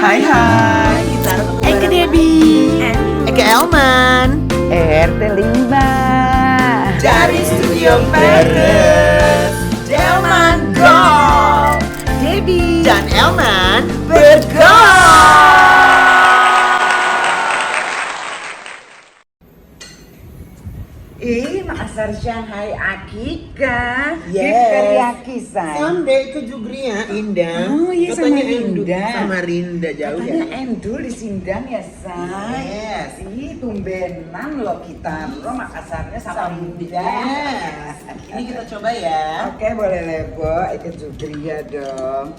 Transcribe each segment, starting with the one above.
Hai, kita Eka Debbie, Eka Elman, RT 5 dari Studio Paris, Delman Golf, Debbie dan Elman bergolf. Makassar Shanghai Akika. Yes. Teriyaki say. Sunday ke Jugria, Indah. Oh iya, Katanya sama Endul, Rinda. sama Rinda jauh Katanya ya. Endul di Sindang ya say. Yes. Ih, tumbenan loh kita. Lo Makassarnya sama Rinda. Yes. Ini kita coba ya. Oke, boleh lebo. Ikut Jugria dong.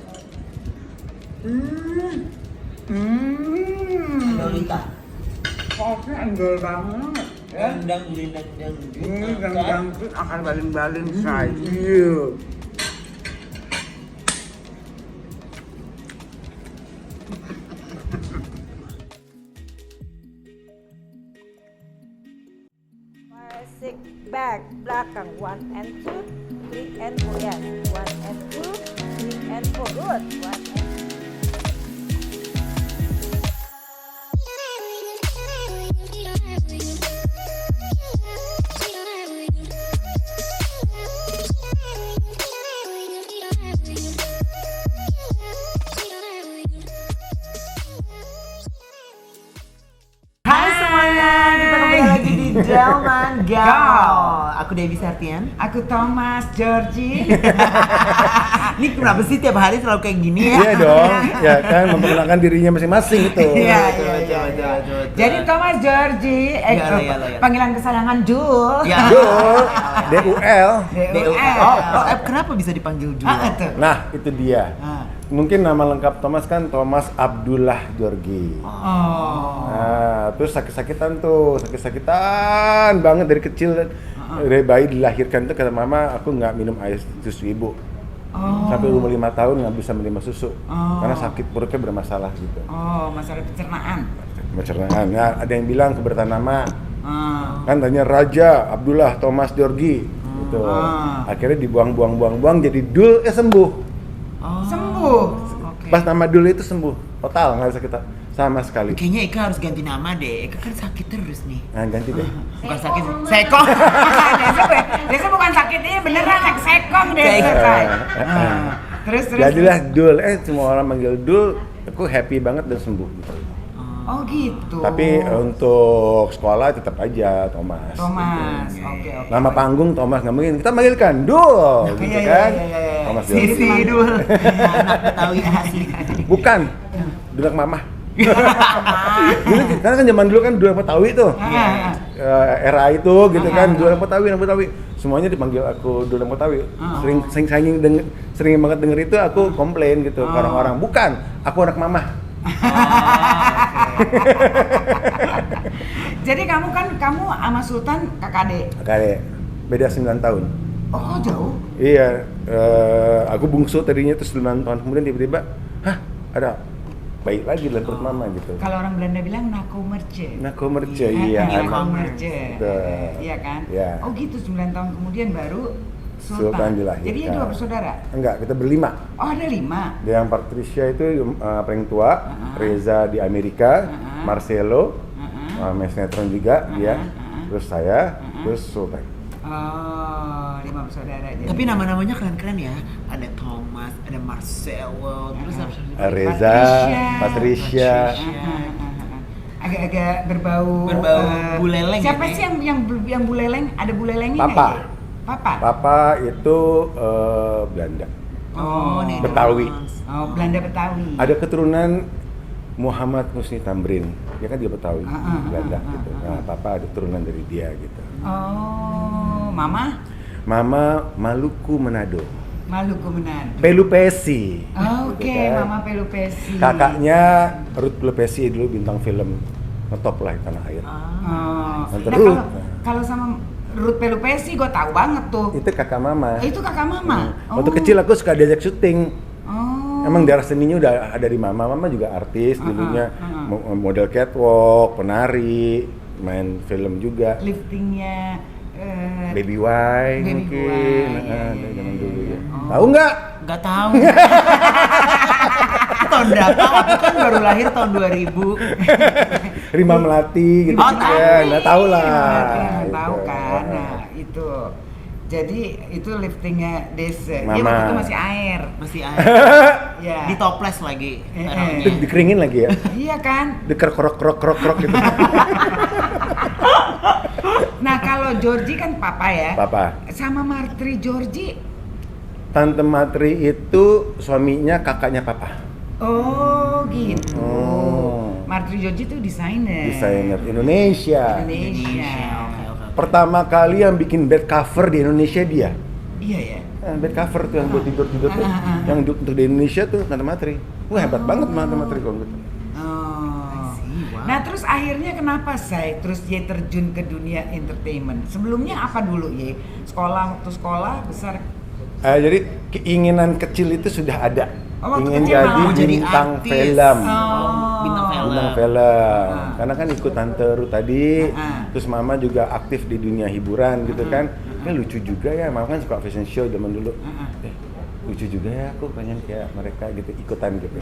Lolita. Sosnya endul banget. Ya. Rendang. Ganggu akan baling-baling say. Iya. Basic back belakang 1 and 2 3 and 4 yes 1 and 2 3 and 4 good 1 and Hai semuanya, kita kembali lagi di Delman Golf. Aku Debbie Sartian. Aku Thomas Georgie. Ini kenapa sih tiap hari selalu kayak gini ya? Iya dong, ya kan memperkenalkan dirinya masing-masing itu. Iya, Betul. Jadi Thomas Georgie, Iyalah. panggilan kesayangan Jul. Ya. Dul, DUL. DUL. Kenapa bisa dipanggil Jul? Tuh. Nah, itu dia. Ah. Mungkin nama lengkap Thomas kan Thomas Abdullah Georgie. Oh. Nah, terus sakit-sakitan banget dari kecil. Dari bayi dilahirkan tuh kata mama, aku nggak minum air susu ibu. Sampai umur 5 tahun nggak bisa minum susu. Karena sakit perutnya bermasalah gitu. Oh, masalah pencernaan. Pencernaan. Nah, ada yang bilang keberatan nama. Ah. Kan tanya Raja Abdullah Thomas Georgie gitu. Akhirnya dibuang jadi Dul sembuh. Sembuh. Oke. Pas nama Dul itu sembuh total, nggak sakit sama sekali. Kayaknya Eka harus ganti nama deh. Eka kan sakit terus nih. Nah, ganti deh. Bukan sakit, sekong. Desa bukan sakit ini beneran sekong deh. Terus. Jadilah Dul. Semua orang manggil Dul, aku happy banget dan sembuh gitu. Oh gitu. Tapi untuk sekolah tetap aja Thomas. Thomas. Gitu. Oke. Nama panggung Thomas nggak mungkin. Kita manggilkan Dul, gitu kan? Thomas Dul. Si Dul. Anak Betawi asli. Bukan. Dulak Mama. Dulu, karena kan zaman dulu kan Dulak Betawi tuh. Era itu gitu kan, Dulak Betawi. Semuanya dipanggil aku Dulak Betawi. Sering banget denger itu aku komplain gitu ke orang-orang. Bukan, aku anak Mama. Jadi kamu sama Sultan kakak adik. Beda 9 tahun. Oh jauh. Iya, aku bungsu tadinya tuh 9 tahun, kemudian tiba-tiba, ada bayi lagi dalam perut mama gitu. Kalau orang Belanda bilang nakomerce. Nakomerce, iya. Nakomerce. Betul. Iya kan? Iya. Oh gitu, 9 tahun kemudian baru Sultan dilahirkan. Jadi dua bersaudara? Enggak, kita berlima. Oh ada 5? Yang Patricia itu paling tua, Reza di Amerika, Marcelo, main sinetron juga dia, terus saya, terus Sultan. Oh, 5 bersaudara aja. Tapi nama-namanya keren-keren ya. Ada Thomas, ada Marcelo, terus Reza, Patricia. Agak-agak berbau buleleng. Siapa ya, sih yang buleleng? Ada bulelengnya nggak Papa. ya? Papa. Papa itu Belanda. Oh, nih, Betawi. Oh, Belanda Betawi. Ada keturunan Muhammad Husni Tamrin, dia kan juga Betawi, Belanda gitu. Nah, Papa ada keturunan dari dia gitu. Oh, Mama? Mama Maluku Manado. Maluku Manado. Pelupesi. Oke, Gitu kan. Mama Pelupesi. Kakaknya Ruth Pelupesi dulu bintang film ngetop lah di tanah air. Oh. Tante Nah, Ruth. kalau sama Ruth Pelupesi gue tahu banget tuh. Itu kakak mama. Itu kakak Mama. Waktu kecil aku suka diajak syuting. Oh. Emang darah seninya udah ada di mama. Mama juga artis dulunya, model catwalk, penari, main film juga. Liftingnya Baby Y Baby mungkin. Y, iya. Dari zaman dulu ya. Tahu nggak? Nggak tahu. Tahu tahun berapa? Aku kan baru lahir tahun 2000. Rima Melati gitu Oh, kan. Nah, tahu lah. Tahu Gitu. kan. Nah, itu. Jadi itu liftingnya Desa. Mama. Dia waktu itu masih air. Masih ada. Iya. Di toples lagi. Eh, taruhnya. Itu dikeringin lagi ya. Iya kan? Deker krok gitu. Nah, kalau Georgie kan papa ya. Papa. Sama Martri Georgie. Tante Matri itu suaminya kakaknya papa. Oh, gitu. Oh. Martri Georgie itu desainer. Desainer Indonesia. Indonesia. Oke. Pertama kali yang bikin bed cover di Indonesia dia. Iya ya. Nah, bed cover tuh yang buat tidur tuh. Yang untuk di Indonesia tuh Tante Matri. Wah, hebat banget Tante Matri kalau gitu. Oh. Wow. Nah, terus akhirnya kenapa saya terus Ye terjun ke dunia entertainment? Sebelumnya apa dulu Ye? Waktu sekolah besar. Jadi keinginan kecil itu sudah ada. Oh, waktu Ingin kecil jadi malah mau jadi bintang artis. film. Bintang film. Bintang film. Karena kan ikut Tante Ru tadi, Ah. terus Mama juga aktif di dunia hiburan gitu kan. Lucu juga ya, Mama kan suka fashion show zaman dulu. Lucu juga ya, aku pengen kayak mereka gitu, ikutan gitu.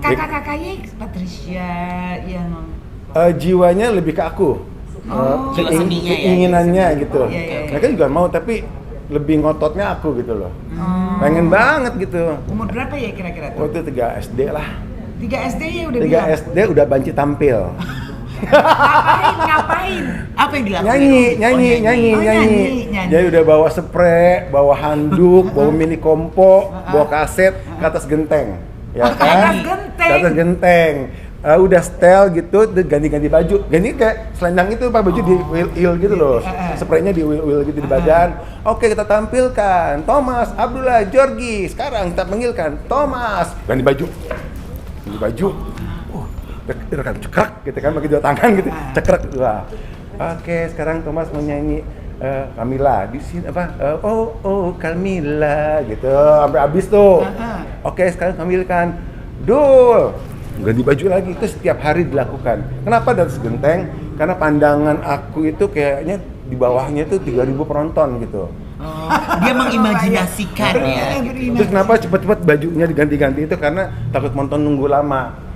Kakak-kakaknya Patricia yang Jiwanya lebih ke aku. jiwa seninya ya, Keinginannya gitu. Iya, iya, iya. Mereka juga mau, tapi lebih ngototnya aku gitu loh. Pengen banget gitu. umur berapa ya kira-kira tuh? Waktu 3 SD lah. 3 SD ya udah 3 bilang. SD udah banci tampil. Ngapain? Apa yang dilakukan? Nyanyi. Oh, nyanyi. Jadi udah bawa spray, bawa handuk, bawa mini kompo, bawa kaset ke atas genteng. Ya Ke kan? atas genteng? Ke atas genteng. Udah setel gitu, terus ganti-ganti baju. Ganti kayak selendang itu Pak, baju di wheel gitu loh. Spraynya di wheel gitu di badan. Oke, kita tampilkan Thomas, Abdullah, Georgie. Sekarang kita panggilkan Thomas. Ganti baju. Ganti baju. Rekan cekrek gitu kan, pakai dua tangan gitu. Cekrek. Wah. Oke, sekarang Thomas mau nyanyi Camila di sini apa? Oh Camila gitu. Sampai habis tuh. Oke, sekarang tampilkan Dul. Ganti baju lagi, itu setiap hari dilakukan. Kenapa dari segenteng? Karena pandangan aku itu kayaknya di bawahnya itu 3.000 penonton gitu. Dia mengimajinasikan ya. Terus kenapa cepet-cepet bajunya diganti-ganti itu karena takut nonton nunggu lama.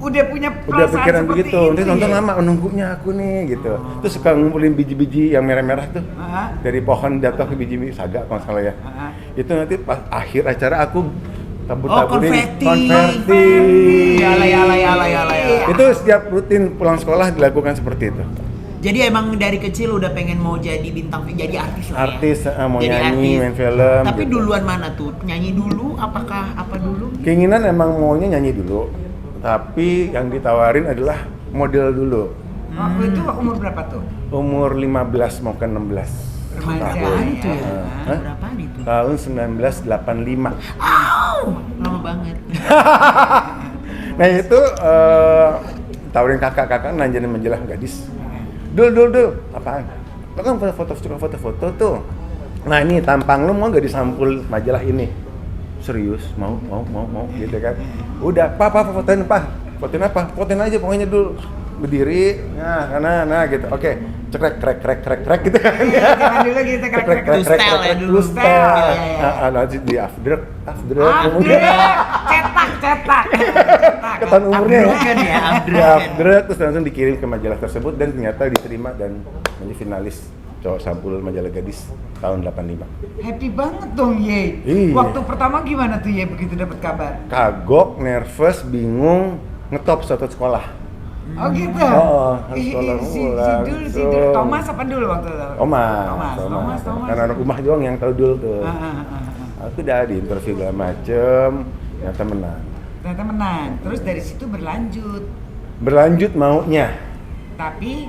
Udah punya Udah perasaan pikiran seperti begitu, itu terus nonton ya? lama, nunggunya aku nih gitu. Terus suka ngumpulin biji-biji yang merah-merah tuh. Dari pohon jatuh ke biji saga kalau nggak salah ya. Itu nanti pas akhir acara aku tabur-taburin konfeti. Yala. Itu setiap rutin pulang sekolah dilakukan seperti itu. Jadi emang dari kecil udah pengen mau jadi bintang, jadi artis lah ya. Artis mau Jadi nyanyi, artis. main film. Tapi gitu. duluan mana tuh? Nyanyi dulu? Apakah apa dulu? Keinginan emang maunya nyanyi dulu, tapi yang ditawarin adalah model dulu. Waktu itu umur berapa tuh? Umur 15 mau ke 16. Remaja Tahun. Itu ya. Hah? Berapa itu? Tahun 1985. Lama banget. Nah itu tawarin kakak-kakak nanyain majalah gadis. Dul, apaan? Lo kan foto-foto tuh. Nah ini tampang lo mau nggak disampul majalah ini? Serius? Mau gitu kan? Udah, fotoin apa? Fotoin aja pokoknya dulu. Berdiri, nah gitu. Oke, cekrek gitu kan. Jangan dulu gitu To style ya dulu. Iya. Nanti di afdruk. Cetak. Ketan umurnya Upgrade kan ya, upgrade ya, kan. upgrade, terus langsung dikirim ke majalah tersebut dan ternyata diterima dan menjadi finalis cowok sampul majalah gadis tahun 85. Happy banget dong Ye. Iya. Waktu pertama gimana tuh Ye begitu dapat kabar? Kagok, nervous, bingung, ngetop satu sekolah. Oh gitu. Sekolah Si ulang. Dul Thomas apa dulu waktu itu? Thomas. Karena anak rumah doang yang tahu dulu tuh. Aku udah di interview segala macem, ternyata menang. Ternyata menang. Terus dari situ Berlanjut maunya.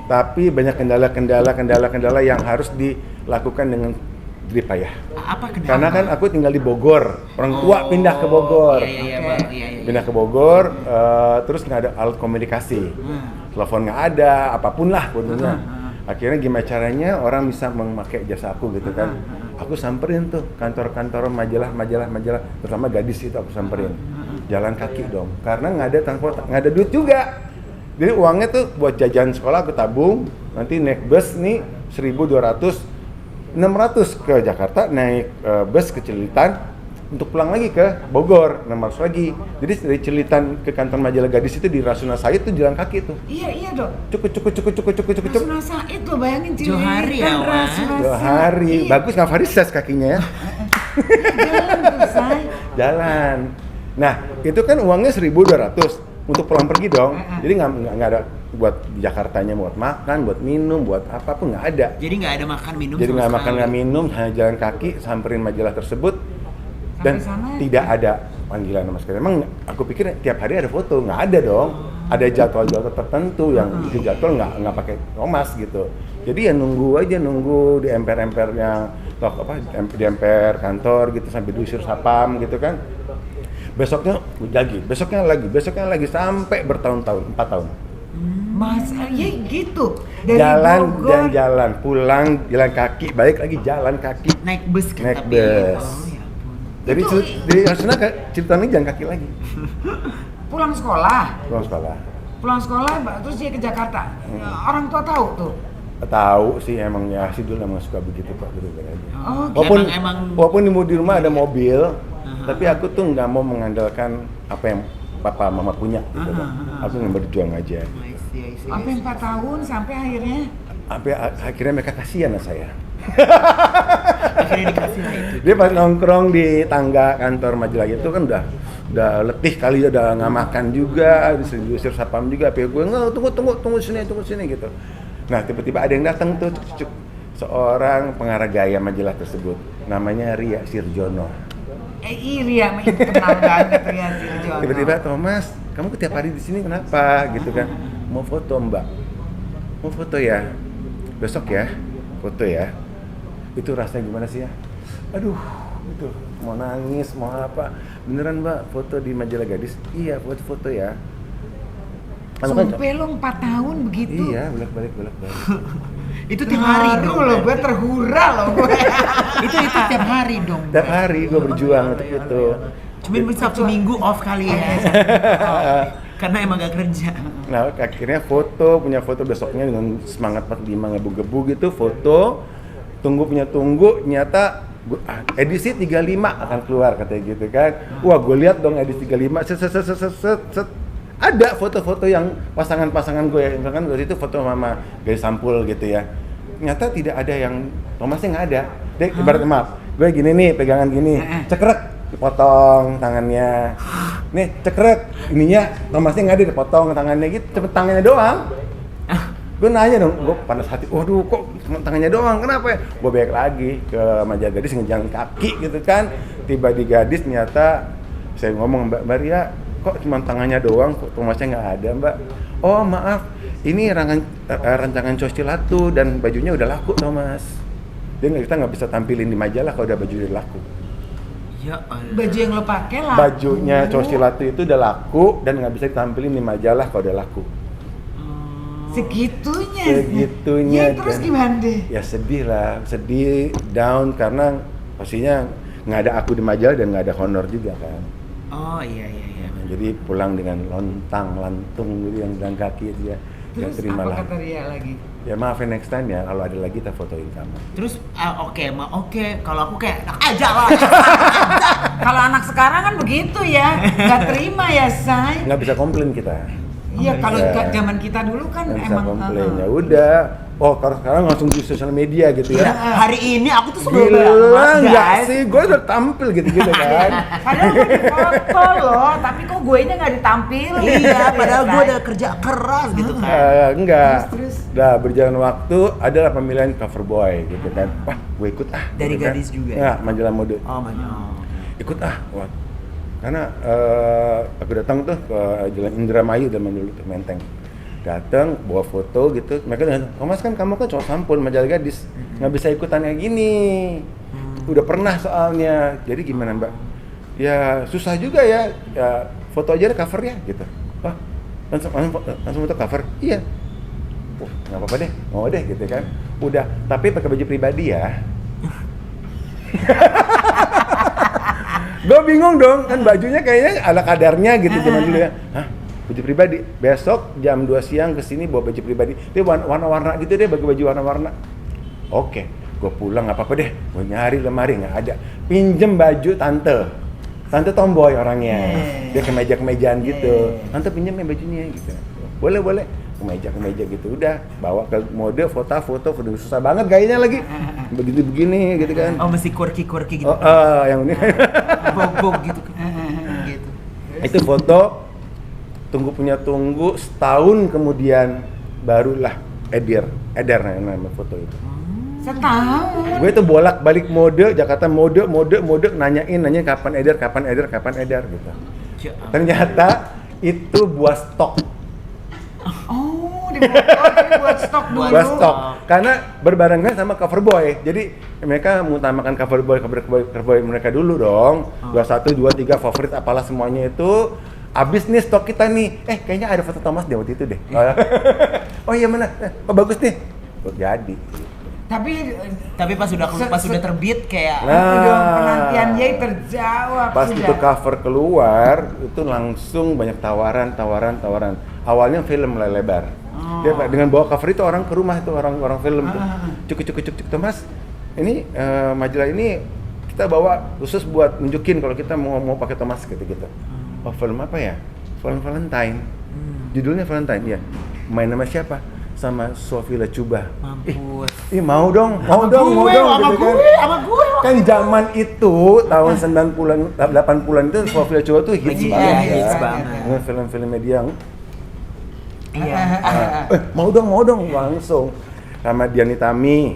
Tapi banyak kendala yang harus dilakukan dengan jerih payah. Apa kenapa? Karena kan aku tinggal di Bogor, orang tua pindah ke Bogor. Iya. Pindah ke Bogor, terus nggak ada alat komunikasi, telepon nggak ada, apapun lah pokoknya. Akhirnya gimana caranya orang bisa memakai jasa aku gitu kan? Aku samperin tuh kantor-kantor majalah, terutama gadis itu aku samperin. Jalan kaki dong, karena nggak ada transport, nggak ada duit juga. Jadi uangnya tuh buat jajan sekolah aku tabung, nanti naik bus nih 1.200, 600 ke Jakarta, naik bus ke Cililitan, untuk pulang lagi ke Bogor, harus lagi. Jadi dari Cilitan ke kantor majalah Gadis itu di Rasuna Said tuh jalan kaki tuh. Iya dok. Cuk. Rasuna Said tuh bayangin Cilitan. Johari ya, Wak? Rasuna Said. Johari, Iya. bagus nggak varises kakinya ya? Jalan tuh say. Jalan. Nah itu kan uangnya 1.200 untuk pulang pergi dong. Jadi nggak ada buat di Jakartanya buat makan, buat minum, buat apapun nggak ada. Jadi nggak ada makan minum Jadi sama nggak makan sekali. nggak minum, hanya jalan kaki samperin majalah tersebut dan sana, tidak ada panggilan sama sekali. Emang aku pikir tiap hari ada foto, nggak ada dong. Ada jadwal-jadwal tertentu yang itu jadwal nggak pakai Thomas gitu. Jadi ya nunggu di emper-empernya di emper kantor gitu sampai diusir sapam gitu kan. Besoknya lagi sampai bertahun-tahun, 4 tahun. Masa ya gitu. Jalan Bogor. dan jalan, pulang jalan kaki, balik lagi jalan kaki. Naik bus kan Naik tapi. bus. Oh, ya ampun. Jadi dari Rasuna ke Ciptaan jalan kaki lagi. Pulang sekolah. Pulang sekolah. Terus dia ke Jakarta. Orang tua tahu tuh. Tahu sih emang ya si Dul emang suka begitu Pak, gitu aja. Oh, Walaupun di rumah ada mobil, tapi aku tuh nggak mau mengandalkan apa yang papa mama punya gitu loh. Aku yang berjuang aja. I see. sampai 4 tahun sampai akhirnya. Akhirnya mereka kasihan sama saya. Akhirnya dikasih lah itu. Dia pas nongkrong di tangga kantor majalah itu kan udah letih kali, udah nggak makan juga, diusir sapam juga. Tapi gue nggak tunggu sini gitu. Nah tiba-tiba ada yang datang tuh, seorang pengarah gaya majalah tersebut, namanya Ria Sirjono. Iya, kenal banget Ria Sirjono. Tiba-tiba, Thomas, kamu tiap hari di sini kenapa? Gitu kan? Mau foto Mbak? Mau foto ya? Besok ya? Foto ya? Itu rasanya gimana sih ya? Aduh, itu mau nangis, mau apa? Beneran Mbak, foto di majalah Gadis? Iya, foto ya. Sampai lo 4 tahun begitu? Iya, bolak-balik. Itu tiap hari dong. Loh, gue terhura loh gue. itu tiap hari dong. Tiap hari gue berjuang untuk itu. Cuman Sabtu Minggu off kali ya. Karena emang gak kerja. Nah, akhirnya punya foto besoknya dengan semangat 45 ngebu-gebu gitu, foto. Tunggu, nyata edisi 35 akan keluar katanya gitu kan. Wah, gue lihat dong edisi 35, set. Ada foto-foto yang pasangan-pasangan gue, misalkan dari itu foto mama gaya sampul gitu ya. Ternyata tidak ada yang Thomasnya nggak ada. Dek, ibaratnya maaf, gue gini nih, pegangan gini, cekrek, dipotong tangannya. Nih, cekrek, ininya Thomasnya nggak ada, dipotong tangannya gitu, cepet tangannya doang. Gue nanya dong, gue panas hati, waduh kok cuma tangannya doang, kenapa ya? Gue balik lagi ke majalah Gadis ngejalan kaki gitu kan. Tiba di Gadis ternyata saya ngomong, Mbak Ria, kok cuma tangannya doang, kok Thomasnya nggak ada Mbak? Oh maaf, ini rancangan Coscilatu dan bajunya udah laku Thomas. Kita nggak bisa tampilin di majalah kalau udah baju udah laku. Ya Allah. Baju yang lo pakai lah. Bajunya Coscilatu itu udah laku dan nggak bisa ditampilin di majalah kalau udah laku. Segitunya. Ya, terus dan, gimana deh? Ya sedih, down karena pastinya nggak ada aku di majalah dan nggak ada honor juga kan. Oh iya. Jadi pulang dengan lontang, lantung gitu yang jalan kaki itu ya. Terus terima apa lah. kata Ria lagi? Ya maafin next time ya, kalau ada lagi kita fotoin kamu. Terus oke. Kalau aku kayak aja lah. Kalau anak sekarang kan begitu ya, nggak terima ya say. Nggak bisa komplain kita. Iya, kalau Ya. zaman kita dulu kan Nggak bisa emang komplain, ya udah. Oh, kalau sekarang langsung di sosial media gitu Ya, ya. hari ini aku tuh sebelum Gila nggak sih, gue udah tampil gitu-gitu kan. Padahal gue di foto loh, tapi kok gue nya nggak ditampilin. Iya, padahal gue udah kerja keras gitu kan. Enggak. Terus. Dah berjalan waktu adalah pemilihan cover boy gitu kan. Wah, gue ikut ah. Dari gitu kan. Gadis juga? Nah, majalah mode. Oh, banyak. Ikut ah. Wah. Karena aku datang tuh ke Jalan Indramayu dan menuju Menteng. Datang bawa foto gitu. Mereka bilang, "Thomas kan kamu kan cowok sampul majalah Gadis. Nggak bisa ikutan kayak gini." Udah pernah soalnya. Jadi gimana, Mbak? Ya susah juga ya. Ya foto aja deh covernya gitu. Wah, langsung foto cover. Iya. Nggak apa-apa deh, mau deh gitu kan. Udah, tapi pakai baju pribadi ya. Gue bingung dong, kan bajunya kayaknya ala kadarnya gitu zaman dulu ya. Hah? Baju pribadi? Besok jam 2 siang kesini bawa baju pribadi. Dia warna-warna gitu deh, bagi baju warna-warna. Oke, gue pulang nggak apa-apa deh. Gue nyari lemari nggak ada. Pinjem baju tante. Tante tomboy orangnya. Yeah. Dia kemeja-kemejaan gitu. Yeah. Tante pinjam ya bajunya gitu. Boleh. Kemeja gitu udah bawa ke mode foto udah susah banget gayanya lagi. Begini gitu kan. Oh, mesti quirky gitu. Yang ini. Bog gitu. Gitu. Itu foto tunggu setahun kemudian barulah edar nama foto itu. Setahun. Gue tuh bolak-balik mode Jakarta mode nanyain kapan edar gitu. Ternyata itu buat stok. Oh, buat stok dulu. Buat stok. Karena berbarengan sama Coverboy. Jadi mereka mengutamakan Coverboy mereka dulu dong. 21, 23 favorit apalah semuanya itu. Abis nih stok kita nih. Kayaknya ada foto Thomas di waktu itu deh. Oh iya mana? Oh bagus nih. Jadi. Tapi pas sudah terbit kayak penantian Ye terjawab. Pas sudah. itu cover keluar itu langsung banyak tawaran. Awalnya film lebar. Dia dengan bawa cover itu orang ke rumah itu orang film tuh. Cuk Thomas. Ini majalah ini kita bawa khusus buat nunjukin kalau kita mau pakai Thomas gitu. Oh film apa ya? Film Valentine. Judulnya Valentine ya. Main nama siapa? Sama Sophie Lachuba. Mampus. Mau dong gitu kan. Kan zaman itu tahun 90-an 80-an itu Sophie Lachuba tuh hits banget. Dengan film-film media. Iya. Mau dong langsung sama Diani Tami,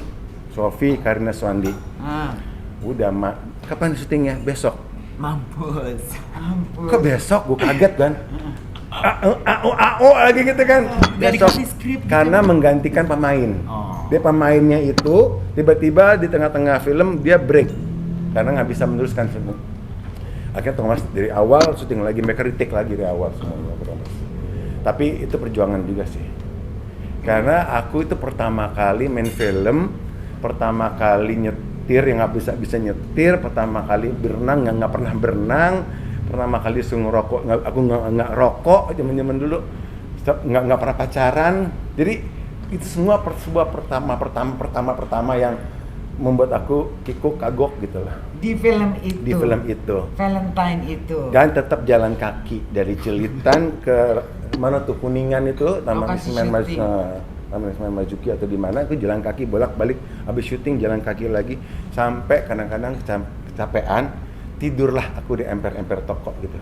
Sophie, Karina Swandi. Udah kapan syutingnya? Besok. Mampus. Kok besok? Gue kaget kan. Lagi gitu kan. Besok karena menggantikan pemain. Dia pemainnya itu tiba-tiba di tengah-tengah film dia break karena nggak bisa meneruskan film. Akhirnya Thomas dari awal syuting lagi, mereka retake lagi dari awal semuanya. Tapi itu perjuangan juga sih. Karena aku itu pertama kali main film, pertama kali nyetir yang nggak bisa nyetir, pertama kali berenang nggak pernah berenang, pertama kali suruh ngerokok, aku nggak rokok zaman dulu, nggak pernah pacaran. Jadi itu semua sebuah pertama yang membuat aku kagok gitu lah. Di film itu. Valentine itu. Dan tetap jalan kaki dari Cilitan ke mana tuh Kuningan itu, Taman Ismail Marzuki atau di mana, aku jalan kaki bolak-balik, habis syuting jalan kaki lagi sampai kadang-kadang kecapean, tidurlah aku di emper-emper toko gitu.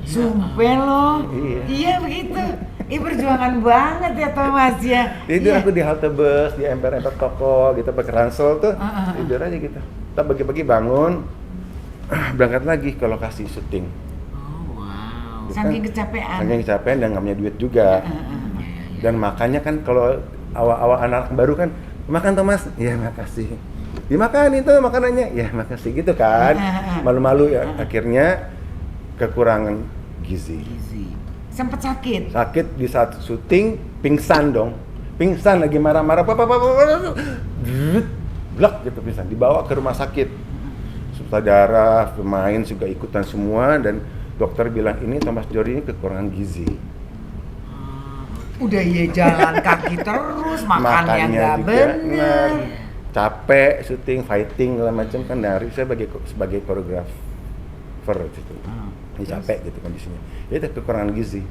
Sumpah loh. Iya begitu. Ini perjuangan banget ya Thomas ya. Tidur aku di halte bus, di emper-emper toko gitu pakai ransel tuh. Tidur aja gitu. Tapi pagi-pagi bangun berangkat lagi ke lokasi syuting. Oh wow. Saking kecapean dan nggak punya duit juga. Dan makannya kan kalau awal-awal anak baru kan, makan Thomas, ya makasih. Dimakan itu makanannya, ya makasih gitu kan. Malu-malu ya. Akhirnya kekurangan gizi. Sempet sakit? Sakit di saat syuting, pingsan lagi marah-marah, blak gitu pingsan, dibawa ke rumah sakit. Sutradara, pemain juga ikutan semua dan dokter bilang ini Thomas Djordi ini kekurangan gizi. Udah jalan kaki terus, makannya nggak bener. Capek, syuting, fighting, segala macam kan dari saya sebagai koreografer gitu. Capek gitu kondisinya. Itu kekurangan gizi.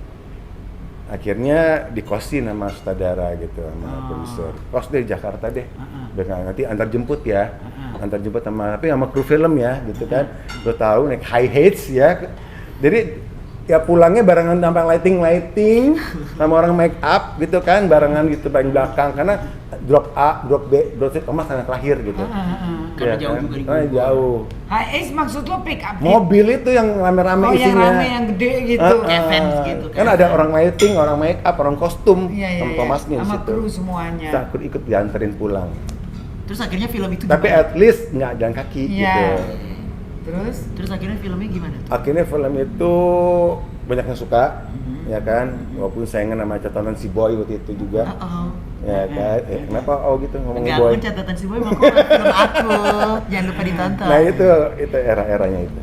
Akhirnya dikosin sama sutradara gitu sama produser. Kos dari Jakarta deh. Nanti antar jemput ya. Antar jemput tapi sama kru film ya gitu kan. Lo tahu naik high heights ya. Jadi ya pulangnya barengan sampai lighting sama orang make up gitu kan, barengan gitu paling belakang karena drop A, drop B, drop C Thomas yang terakhir gitu. Karena jauh juga di Karena jauh. HS maksud lo pick up? Mobil itu yang rame-rame isinya. yang rame, yang gede gitu. Event gitu kan. Ada orang lighting, orang make up, orang kostum, sama Thomasnya di sama situ. kru semuanya. Kita ikut dianterin pulang. Terus akhirnya film itu tapi gimana? At least nggak jalan kaki gitu. Terus akhirnya filmnya gimana? Akhirnya film itu banyak yang suka, ya kan, walaupun saingan sama catatan si Boy waktu itu juga. Ya kan, kenapa gitu ngomongin Boy? Enggak, catatan si Boy mau film aku, jangan lupa ditonton. Nah itu era-eranya itu.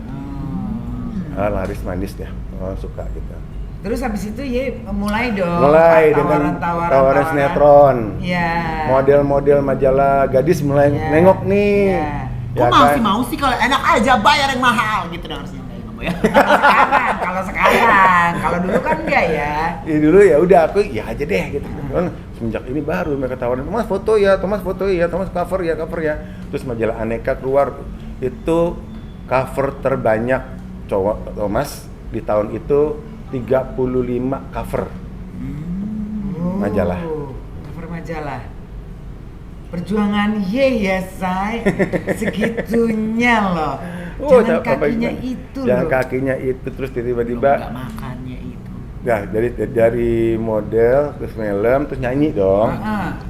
Laris manis deh, orang suka gitu. Terus habis itu mulai dong. Dengan tawaran sinetron. Iya. Model-model majalah gadis mulai nengok nih. Kok mau sih kalau enak aja bayar yang mahal gitu dong harusnya. ya. Kalau dulu kan enggak ya. Ya dulu ya udah aku ya aja deh gitu. Kan semenjak ini baru mereka tawarin, Thomas foto ya, Thomas cover ya. Terus majalah Aneka keluar, itu cover terbanyak cowok Thomas di tahun itu 35 cover majalah. Cover majalah. Perjuangan ya say segitunya loh. Jangan kakinya itu loh. Jangan kakinya itu terus tiba-tiba Nggak makannya itu. ya dari model terus film terus nyanyi dong.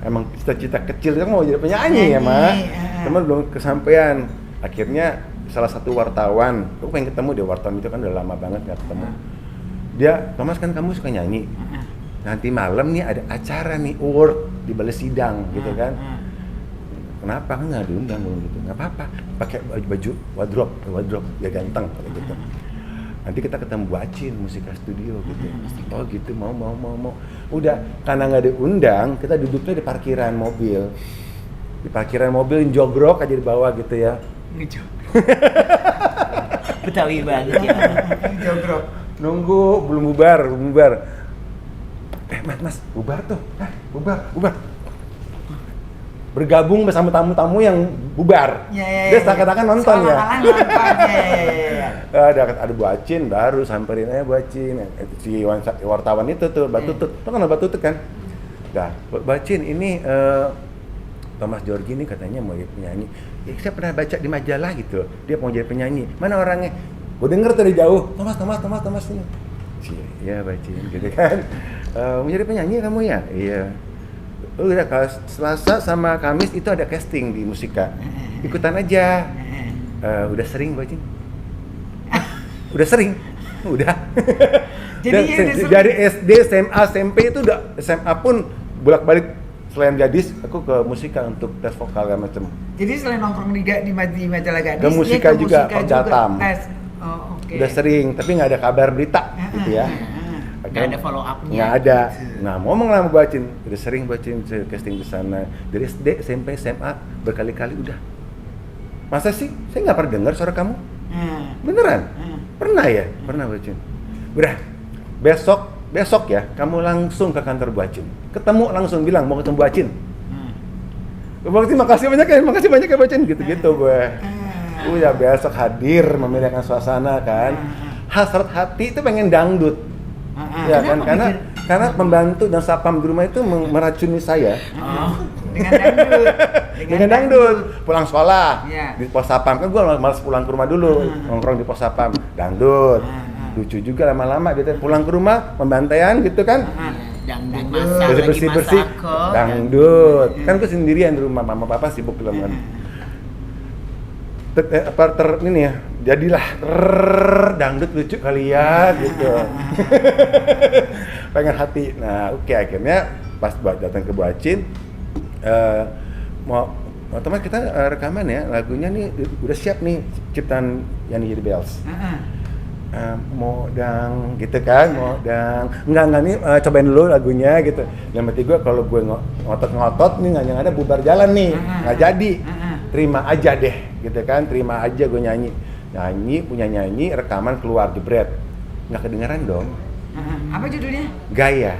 Emang cita-cita kecil kan mau jadi penyanyi ya mah. Teman belum kesampaian. Akhirnya salah satu wartawan, aku pengen ketemu dia, wartawan itu kan udah lama banget nggak ketemu. Dia, Thomas kan kamu suka nyanyi. Nanti malam nih ada acara nih award di balai sidang gitu kan. Kenapa kan nggak diundang gitu? Nggak apa-apa, pakai baju wardrobe ya ganteng kayak gitu. Nanti kita ketemu Bacin Musika Studio gitu. Oh gitu, mau. Udah, karena nggak diundang, kita duduknya di parkiran mobil. Di parkiran mobil jogrok aja di bawah gitu ya. Betawi banget ya. Jogrok. Nunggu belum bubar. Mas, bubar tuh. Bubar. Bergabung bersama tamu-tamu yang bubar. Dia seakan-akan nonton ya. Ada Bacin baru samperin aja Bacin. Si wartawan itu tuh Batutut. Itu kan Batutut kan. Dah, Bacin ini Thomas Djorghi ini katanya mau jadi penyanyi. Ya, saya pernah baca di majalah gitu. Dia mau jadi penyanyi. Mana orangnya? Gue denger dari jauh. Thomas ini. Iya Bacin gitu kan. Mau jadi penyanyi kamu ya? Iya. Udah kalau Selasa sama Kamis itu ada casting di Musika. Ikutan aja. Udah sering Bacin. Udah sering. Udah. Jadi dari SD, SMA, SMP itu udah SMA pun bolak-balik. Selain Gadis, aku ke Musika untuk tes vokal dan macam. Jadi selain nongkrong di majalah Gadis, ke Musika juga, ke Jatam. Okay. Udah sering, tapi nggak ada kabar berita gitu ya. Nggak ada follow up-nya. Nggak ada. Nah, ngomong lah sama Bacin, udah sering Bacin casting di sana. Dari SD, SMP, SMA berkali-kali udah. Masa sih? Saya nggak pernah dengar suara kamu. Beneran? Pernah ya? Pernah Bacin. Udah. Besok ya, kamu langsung ke kantor Bacin. Ketemu langsung bilang mau ketemu Bacin. Bacin makasih banyak ya Bacin gitu-gitu gue. Udah besok hadir memilihkan suasana kan. Hasrat hati itu pengen dangdut. Ya kan karena pembantu dan sapam di rumah itu meracuni saya. Dengan dangdut. Pulang sekolah di pos sapam kan gue malas pulang ke rumah dulu, nongkrong di pos sapam, dangdut. Lucu juga lama-lama gitu pulang ke rumah pembantaian gitu kan. Dangdut masak bersih dangdut kan gue sendirian di rumah, mama papa sibuk film kan. Ini ya jadilah dangdut lucu kali ya gitu. Pengen hati. Nah oke, akhirnya pas datang ke Bacin mau teman kita rekaman ya, lagunya nih udah siap nih ciptaan Yani Jadi Bells. Modang gitu kan, modang enggak nih cobain dulu lagunya gitu. Yang penting gue kalau gue ngotot nih yang ada bubar jalan nih, nggak jadi. Terima aja deh gitu kan, terima aja gue nyanyi punya nyanyi rekaman keluar jebret, nggak kedengeran dong. Apa judulnya? Gaya.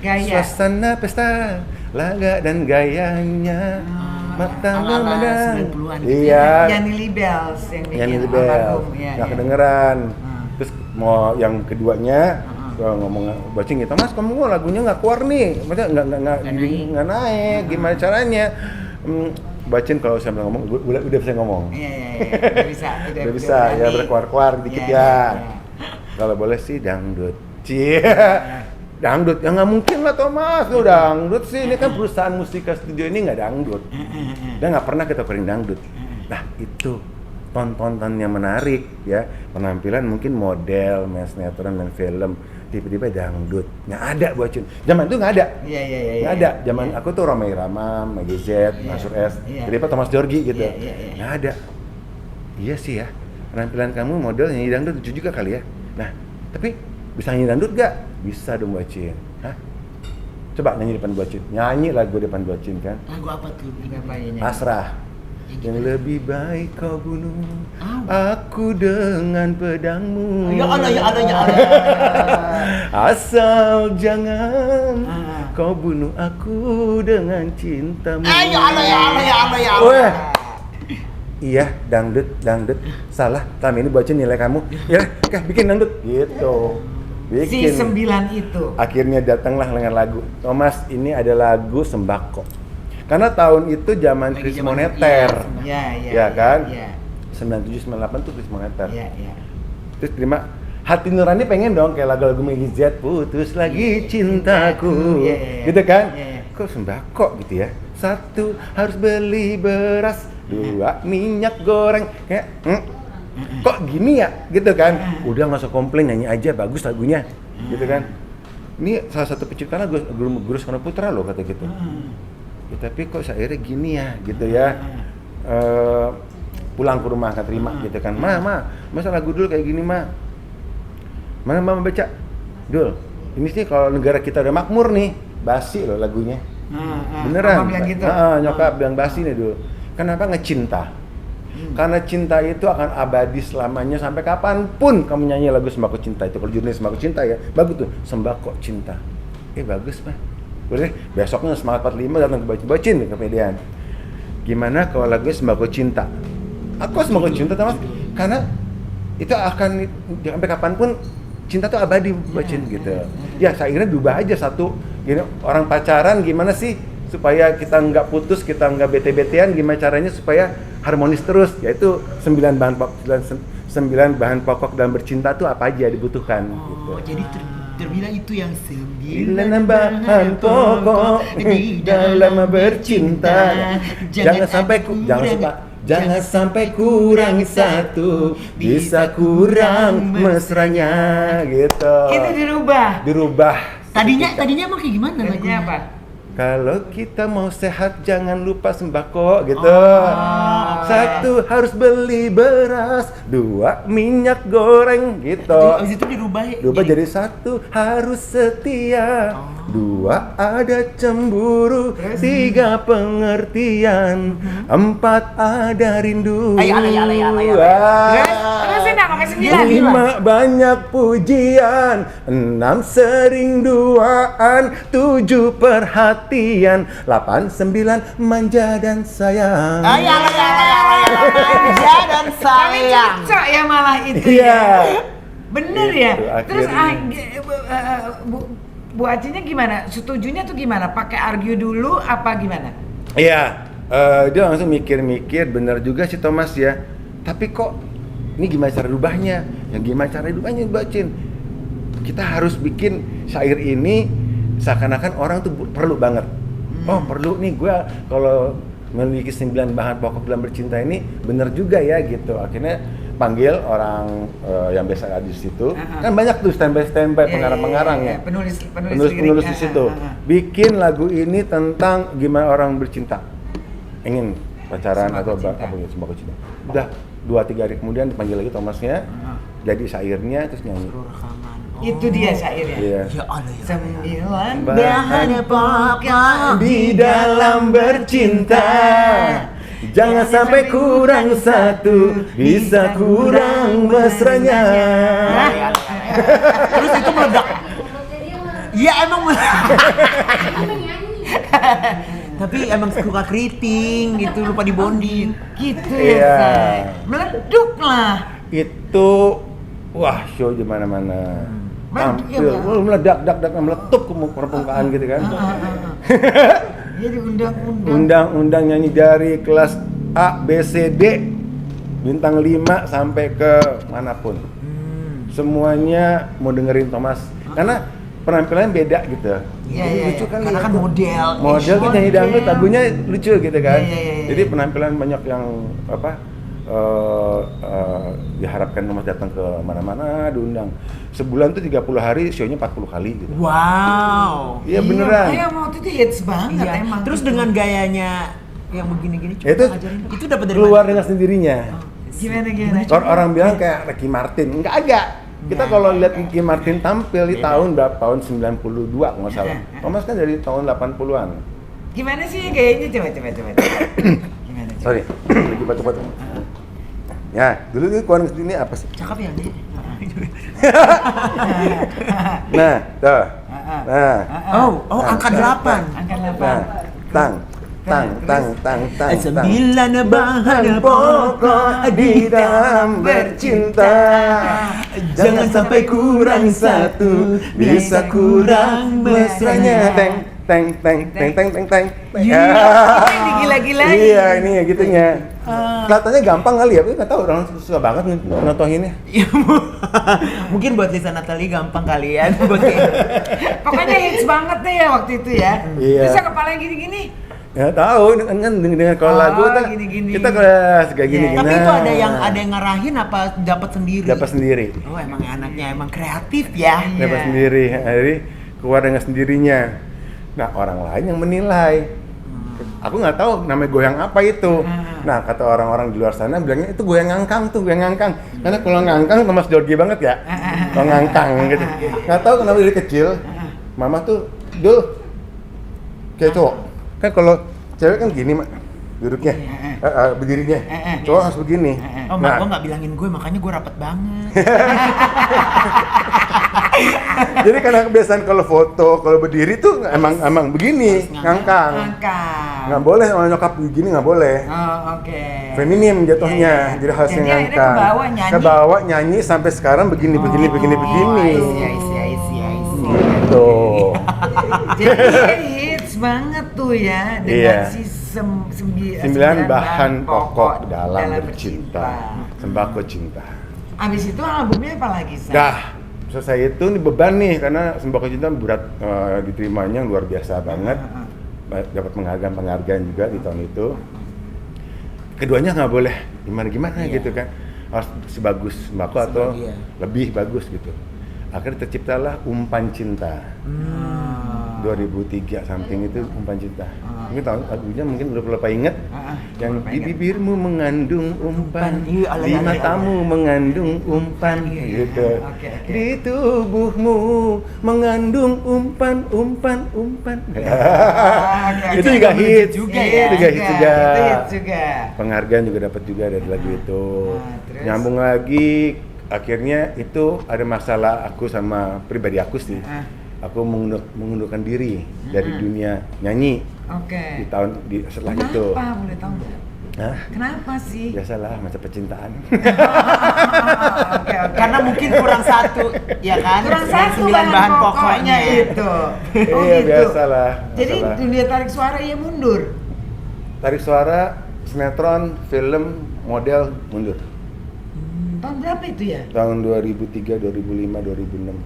Suasana pesta laga dan gayanya mata memandang. Iya. Yani Bells yang bikin album nggak kedengeran. Terus mau yang keduanya ngomong Bacin gitu, Mas kamu lagunya nggak keluar nih, maksudnya nggak naik, gimana caranya? Bacin kalau saya ngomong udah bisa ngomong. Iya, udah bisa ya berkeluar dikit ya. Kalau boleh sih dangdut. Dangdut ya nggak mungkin lah Thomas, lu dangdut sih, ini kan perusahaan Musika Studio ini nggak dangdut. Dan nggak pernah kita touring dangdut. Nah itu tontonannya menarik ya, penampilan mungkin model, main sinetron dan film, tiba-tiba dangdut, nggak ada Bacin. Zaman itu nggak ada. Nggak ada. Zaman aku tuh Romai Rama, Maggie Z, Mansur S, tiba-tiba Thomas Djorghi gitu. Nggak ada. Iya sih ya, penampilan kamu model nyanyi dangdut lucu juga kali ya. Nah, tapi bisa nyanyi dangdut nggak? Bisa dong Bacin. Hah? Coba nyanyi depan Bacin. Nyanyi lagu depan Bacin kan. Lagu apa tuh? Pasrah. Yang lebih baik kau bunuh aku dengan pedangmu. Ya Allah, ya Allah, ya Allah. Asal jangan kau bunuh aku dengan cintamu. Ya Allah, ya Allah, ya Allah, ya Allah. Wah. Iya, dangdut. Salah, kami ini baca nilai kamu. Ya, bikin dangdut. Gitu. Si 9 itu. Akhirnya datanglah dengan lagu. Thomas, ini ada lagu Sembako. Karena tahun itu zaman krisis moneter. Ya kan? Iya. 97 98 tuh krisis moneter. Iya. Terus terima hati nurani pengen dong kayak lagu-lagu Meggy Z, putus lagi cintaku. Iya. Gitu kan? Iya. Kok sembako gitu ya? 1 harus beli beras, 2 minyak goreng. Kayak kok gini ya? Gitu kan? Udah nggak usah komplain, nyanyi aja, bagus lagunya. Gitu kan? Ini salah satu pencipta lagu Guru Soekarno Putra loh kata gitu. Ya, tapi kok syairnya gini ya, gitu ya. Pulang ke rumah nggak terima gitu kan. Masa lagu dulu kayak gini mana mama baca? Dul, ini sih kalau negara kita udah makmur nih, basi loh lagunya. Beneran. Mama bilang gitu. Nyokap bilang basi nih Dul. Kenapa ngecinta? Karena cinta itu akan abadi selamanya sampai kapanpun kamu nyanyi lagu Sembako Cinta itu. Kalau judulnya Sembako Cinta ya, bagus tuh, Sembako Cinta. Bagus mah. Boleh, besoknya Semangat 45 datang ke Bacin ke Median. Gimana kalau lagunya Sembako Cinta? Aku Sembako Cinta Thomas, karena itu akan sampai kapanpun cinta tuh abadi Bacin gitu. Ya, akhirnya diubah aja satu. Gini, orang pacaran gimana sih supaya kita nggak putus, kita nggak bete-betean, gimana caranya supaya harmonis terus? Yaitu 9 bahan pokok dalam bercinta tuh apa aja dibutuhkan gitu. Jadi terbilang itu yang 9 bahan pokok di dalam bercinta. Jangan sampai kurang satu, bisa kurang mesranya gitu. Itu Dirubah. Tadinya emang kayak gimana Tadinya lagunya? apa? Kalau kita mau sehat jangan lupa sembako gitu. 1 harus beli beras, 2 minyak goreng gitu. Abis itu dirubah jadi 1 harus setia, 2 ada cemburu, 3 pengertian, 4 ada rindu. Terusin nak, pakai 9. 5 banyak pujian, 6 sering duaan, 7 perhatian, 8 9 manja dan sayang. Manja dan Kami sayang. cocok ya malah itu Iya. ya. Bener ya. Gitu, Terus akhirnya. Bu Acinya gimana? Setujunya tuh gimana? Pakai argue dulu apa gimana? Iya, dia langsung mikir-mikir, bener juga sih Thomas ya. Tapi kok ini gimana cara rubahnya? Yang gimana cara rubahnya Bacin? Kita harus bikin syair ini seakan-akan orang tuh perlu banget. Oh perlu nih gue kalau memiliki 9 bahan pokok dalam bercinta ini bener juga ya gitu. Akhirnya panggil orang yang biasa ada di situ. Kan banyak tuh standby pengarang-pengarang ya. Penulis di situ. Bikin lagu ini tentang gimana orang bercinta. Ingin pacaran atau apa gitu, Sembako Cinta. Udah 2-3 hari kemudian dipanggil lagi Thomasnya. Jadi syairnya terus nyanyi. Itu dia syairnya. Iya. Ya Allah ya. 9 Bahan pokok di dalam bercinta. Jangan sampai kurang 1, bisa kurang mesranya. Terus itu meledak. Iya emang. Tapi emang suka keriting gitu, lupa dibonding. gitu Iya. ya, Say. Meleduk lah. Itu wah show di mana-mana. Meledak, meletup ke permukaan gitu kan. Jadi Undang-undang nyanyi dari kelas A, B, C, D, bintang 5 sampai ke manapun. Semuanya mau dengerin Thomas. Karena penampilannya beda gitu. Lucu kan karena kan model kan nyanyi dangdut, lagunya lucu gitu kan. Iya. Jadi penampilan banyak yang diharapkan Thomas datang ke mana-mana, diundang. Sebulan tuh 30 hari, show-nya 40 kali gitu. Wow. Iya beneran. Iya, waktu itu hits banget Iya. emang. Terus dengan gayanya yang begini-gini coba Itu ngajarin. Itu dapat dari keluar mana? dengan sendirinya. Gimana? Orang bilang kayak Ricky Martin. Enggak. Kita kalau lihat Ricky Martin tampil di tahun berapa? Tahun 92 kalau nggak salah. Thomas kan dari tahun 80-an. Gimana sih gayanya? Coba. Gimana? Sorry, lagi batuk-batuk. Ya, dulu tuh keluaran ini apa sih? Cakep ya nih. Nah, tuh. Nah, Oh, angka 8. Angka 8. nah, tang. Sembilan bahan pokok di dalam bercinta. Jangan sampai kurang satu, bisa kurang mesranya. Teng. Ini gila-gilain. Iya, ini ya gitunya. Kelihatannya gampang kali ya, tapi nggak tahu orang susah banget nontoninnya. Mungkin buat Lisa Natalie gampang kalian buat Pokoknya hits banget deh ya waktu itu ya. Iya. Bisa kepalanya gini-gini. Ya tahu kan dengan kalau lagu kita gini-gini. kita kelas kayak gini. Iya. Tapi itu ada yang ngarahin apa dapat sendiri? dapat sendiri. Oh, emang anaknya emang kreatif ya. Iya. Dapat sendiri. Jadi keluar dengan sendirinya. Nah, orang lain yang menilai. Aku nggak tahu namanya goyang apa itu. Nah, kata orang-orang di luar sana bilangnya itu goyang ngangkang tuh, goyang ngangkang. Karena kalau ngangkang Mas Jorgi banget ya. Kalau ngangkang gitu. Nggak tahu kenapa dari kecil Mama tuh Dul kayak cowok. Kan kalau cewek kan gini, Mak. Duduknya, berdirinya. Cowok harus begini. Oh, mak gua nggak bilangin gue, makanya gue rapet banget. Jadi karena kebiasaan kalau foto, kalau berdiri tuh emang begini, ngangkang. Nggak boleh sama nyokap begini, nggak boleh. Oh, oke. Feminim jatuhnya, jadi harusnya Jadi akhirnya ngangkang. kebawa nyanyi. Nyanyi sampai sekarang begini. I see. Gitu. Jadi hits banget tuh ya dengan Iya. si 9 bahan pokok dalam bercinta. Sembako cinta. Abis itu albumnya apa lagi, San? Dah, selesai itu nih beban nih karena sembako cinta berat diterimanya luar biasa banget. Dapat penghargaan juga di tahun itu. Keduanya nggak boleh gimana gitu kan, harus sebagus sembako atau lebih bagus gitu. Akhirnya terciptalah Umpan Cinta. 2003 something itu Umpan Cinta. Mungkin tahun lagunya mungkin udah lupa inget. Yang di bibirmu mengandung umpan, di matamu mengandung umpan, gitu. Di tubuhmu mengandung umpan. Itu juga hits juga ya. Itu hits juga. Penghargaan juga dapat juga dari lagu itu. Nyambung lagi, akhirnya itu ada masalah aku sama pribadi aku sih. Aku mengundurkan diri dari dunia nyanyi. Oke. Setelah itu. Kenapa? Boleh tahu nggak? Hah? Kenapa sih? Biasalah masa percintaan. Oke. Karena mungkin kurang satu, ya kan? Kurang Dengan satu 9 bahan pokoknya itu. Oh Iya, gitu. biasalah. Jadi dunia tarik suara ia mundur. Tarik suara, sinetron, film, model mundur. Tahun berapa itu ya? Tahun 2003, 2005, 2006.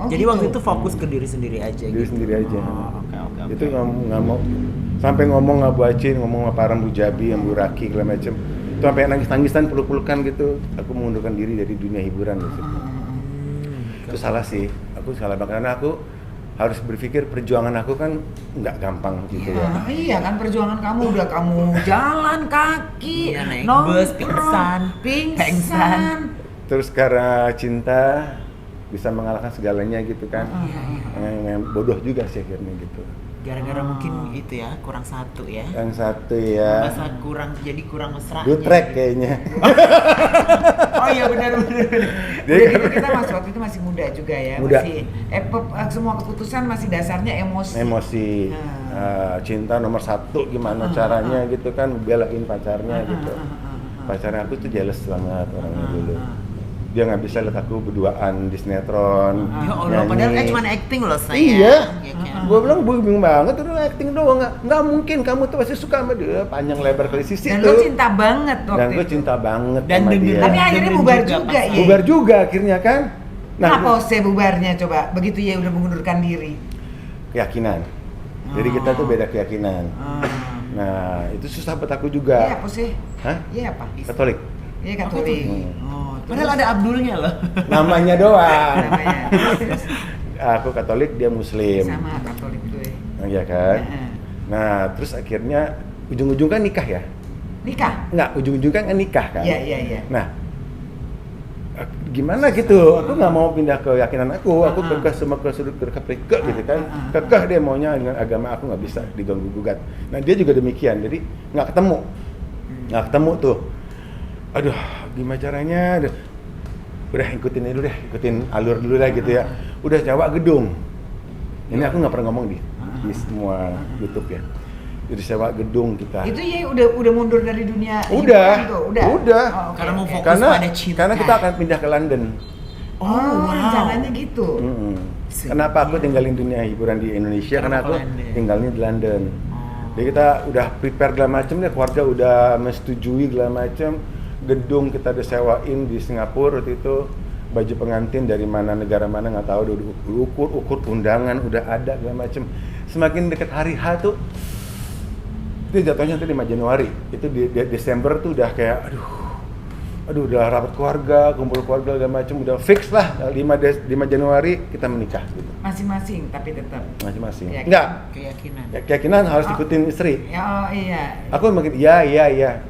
Oh, Jadi gitu. waktu itu fokus ke diri sendiri aja. Diri sendiri aja. Oke. Itu nggak mau sampai ngomong Abu Acin, ngomong sama Param Bu Jabi, Ambu Raki segala macem. Itu sampai nangis-nangisan, peluk-pelukan gitu. Aku mengundurkan diri dari dunia hiburan gitu. Itu salah sih. Aku salah banget karena aku harus berpikir perjuangan aku kan nggak gampang gitu ya. Iya kan perjuangan kamu udah kamu jalan kaki, Iya, naik nongkrong, bus, pingsan. Terus karena cinta bisa mengalahkan segalanya gitu kan. Yang bodoh juga sih akhirnya gitu. Gara-gara mungkin itu ya, kurang satu ya. Yang satu ya. Masa kurang mesra. Good track kayaknya. Oh iya benar. Jadi kita waktu itu masih muda juga ya. Muda. Masih semua keputusan masih dasarnya emosi. Emosi. Cinta nomor satu gimana caranya gitu kan, belain pacarnya gitu. Pacarnya aku tuh jealous banget orangnya dulu. Dia nggak bisa lihat aku berduaan di sinetron. Ya Allah, padahal cuma acting loh saya. Iya. Ya kan? Gua bilang gue bingung banget, udah acting doang, nggak mungkin kamu tuh pasti suka sama dia, panjang lebar kali sisi Dan tuh. lo cinta banget waktu Dan gue itu. cinta banget Dan sama denger- dia. Tapi akhirnya Dengerin bubar juga juga ya. Bubar juga akhirnya kan. Kenapa Ose bubarnya coba? Begitu ya udah mengundurkan diri. Keyakinan. Jadi kita tuh beda keyakinan. Nah, itu susah buat aku juga. Iya apa sih? Hah? Iya apa? Katolik. Iya Katolik. Oh, padahal ada Abdulnya loh. Namanya doang. Namanya. Terus Aku Katolik, dia Muslim. sama Katolik tuh ya. Iya kan? Heeh. Nah, terus akhirnya ujung-ujung kan nikah ya? Nikah? Enggak, ujung-ujung kan nikah kan? Iya. Nah, gimana gitu? Aku nggak mau pindah ke keyakinan aku kekeh sama kekeh gitu kan? Kekeh dia maunya dengan agama aku nggak bisa diganggu gugat. Nah dia juga demikian, jadi nggak ketemu. Nggak ketemu tuh. Aduh, gimana caranya? Aduh. Udah ikutin ini dulu deh, ikutin alur dulu lah gitu ya. Udah sewa gedung. Ini aku nggak pernah ngomong di semua YouTube ya. Jadi sewa gedung kita. Itu ya udah mundur dari dunia Udah. hiburan tuh? Udah. Oh, oke, Karena mau oke. fokus Karena pada cinta. karena kita akan pindah ke London. Oh, rencananya gitu. Mm-mm. Kenapa aku tinggalin dunia hiburan di Indonesia? Karena aku tinggalnya di London. Jadi kita udah prepare segala macam deh, keluarga udah menyetujui segala macam. Gedung kita udah sewain di Singapura waktu itu, baju pengantin dari mana negara mana nggak tahu, udah ukur undangan udah ada segala macam. Semakin dekat hari H tuh, itu jatuhnya tuh 5 Januari, itu di Desember tuh udah kayak aduh udah rapat keluarga, kumpul keluarga segala macam, udah fix lah 5 Januari kita menikah gitu. Masing-masing tapi tetap. Masing-masing. Keyakinan. Enggak. Keyakinan. Ya, keyakinan harus ikutin istri. Ya, oh iya. Aku makin iya.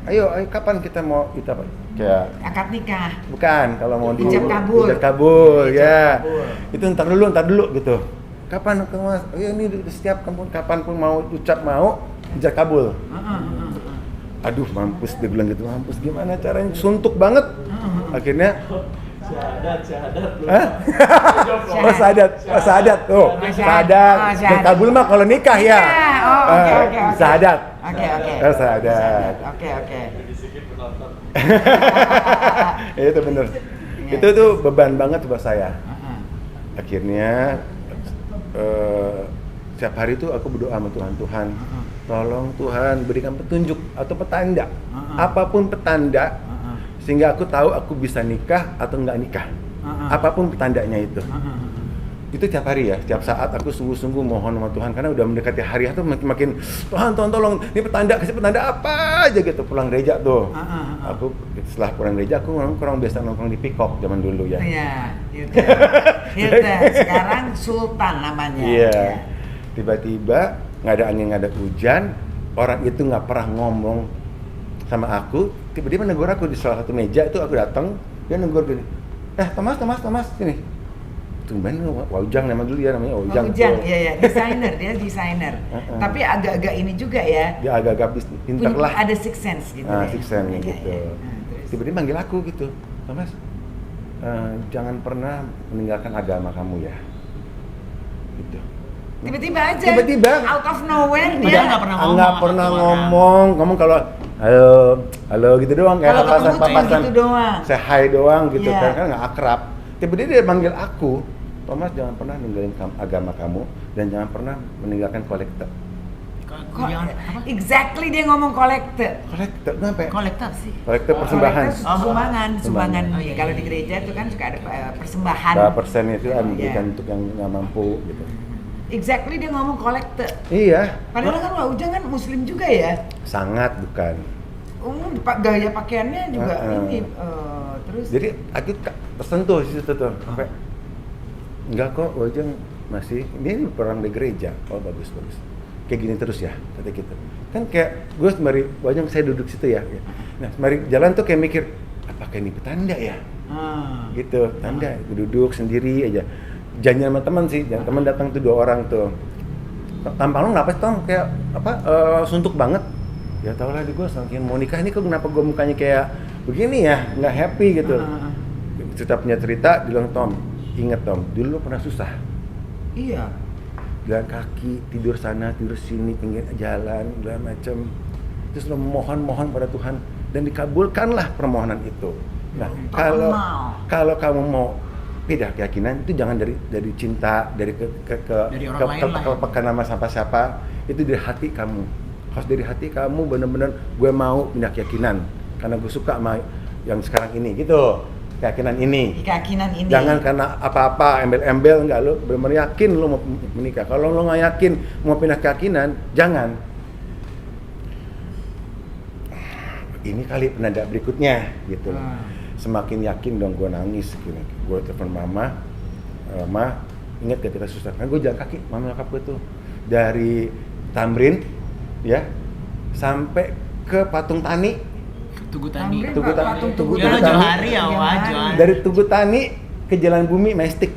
Ayo kapan kita mau kita apa? Kayak Akad nikah. bukan kalau mau di Ijab kabul. ijab kabul Ijab ya. kabul. Itu ntar dulu gitu. Kapan Mas? Ya ini setiap kapan pun mau ucap mau ijab kabul. Aduh mampus, dia bilang gitu, mampus gimana caranya, suntuk banget. Akhirnya syahadat. Hah? Oh syahadat tuh. Syahadat. Dan kabul mah kalau nikah ya. Oke. Syahadat. Oke. Syahadat. Oke. Itu bener. Itu tuh beban banget buat saya. Akhirnya setiap hari tuh aku berdoa sama Tuhan, tolong Tuhan berikan petunjuk atau petanda, apapun petanda, sehingga aku tahu aku bisa nikah atau nggak nikah, apapun petandanya itu. Itu tiap hari ya, setiap saat aku sungguh-sungguh mohon sama Tuhan, karena udah mendekati hari itu makin Tuhan tolong, ini petanda, kasih petanda apa aja gitu. Pulang gereja tuh, aku setelah pulang gereja aku kurang biasa nongkrong di Peacock zaman dulu ya. Iya, Hilda. Sekarang Sultan namanya. Iya. Tiba-tiba nggak ada angin, nggak ada hujan, orang itu nggak pernah ngomong sama aku, tiba-tiba negur aku di salah satu meja itu. Aku datang, dia negur gini, Thomas sini. Tumben Waujang nama dulu ya, namanya Waujang. Waujang, iya, dia desainer. Tapi agak-agak ini juga ya. Dia agak-agak pintar lah. Ada six sense gitu. Six sense gitu. Ya. Tiba-tiba manggil aku gitu, Thomas, jangan pernah meninggalkan agama kamu ya. Gitu. Tiba-tiba aja. Tiba-tiba. Out of nowhere Dia dia nggak pernah ngomong kalau halo gitu doang, kayak kalau ketemu cuma papasan gitu doang. say hi doang gitu. Yeah. Kan nggak akrab. Tiba-tiba dia manggil aku, Thomas jangan pernah ninggalin agama kamu dan jangan pernah meninggalkan kolektor. Exactly dia ngomong kolektor. Kolektor, kenapa? Kolektor sih. Kolektor persembahan. Sumbangan. Kalau di gereja itu kan suka ada persembahan. Berapa persen itu Iya. diberikan untuk yang nggak mampu gitu. Exactly dia ngomong kolektor. Iya. Padahal kan Waujang kan muslim juga ya. Sangat bukan. Gaya pakaiannya juga ini terus. Jadi aku tersentuh di situ tuh. Sampai enggak kok, Waujang masih ini orang di gereja. Oh bagus. Kayak gini terus ya, kata gitu. Kan kayak gue sembari Waujang saya duduk situ ya. Nah, sembari jalan tuh kayak mikir, apakah ini petanda ya? Gitu, tanda. Duduk sendiri aja. Janjian sama teman sih, teman datang tuh 2 orang tuh. Tampang lu kenapa sih Tom? Kayak suntuk banget. Ya tau lah di gue saking mau nikah ini kok kenapa gue mukanya kayak begini ya, nggak happy gitu. Cerita punya cerita, bilang Tom, inget Tom, dulu lo pernah susah. Iya. Jalan kaki, tidur sana, tidur sini, pinggir jalan, segala macam. Terus lo mohon pada Tuhan dan dikabulkanlah permohonan itu. Nah, kalau kamu mau beda keyakinan itu jangan dari cinta, dari kepekaan nama siapa, itu dari hati kamu. Harus dari hati kamu benar-benar gue mau pindah keyakinan karena gue suka sama yang sekarang ini gitu. Keyakinan ini. Jangan karena apa-apa embel-embel, enggak, lo benar-benar yakin lo mau menikah. Kalau lo nggak yakin mau pindah keyakinan, jangan. Ini kali penanda berikutnya gitu. Semakin yakin dong, gue nangis gitu. Gue telepon mama, ingat gak kita susah? Kan gue jalan kaki, mama nyokap gue tuh dari Tamrin ya sampai ke Patung Tani. Tugu Tani. Johari ya, Dari Tugu Tani ke Jalan Bumi Majestic.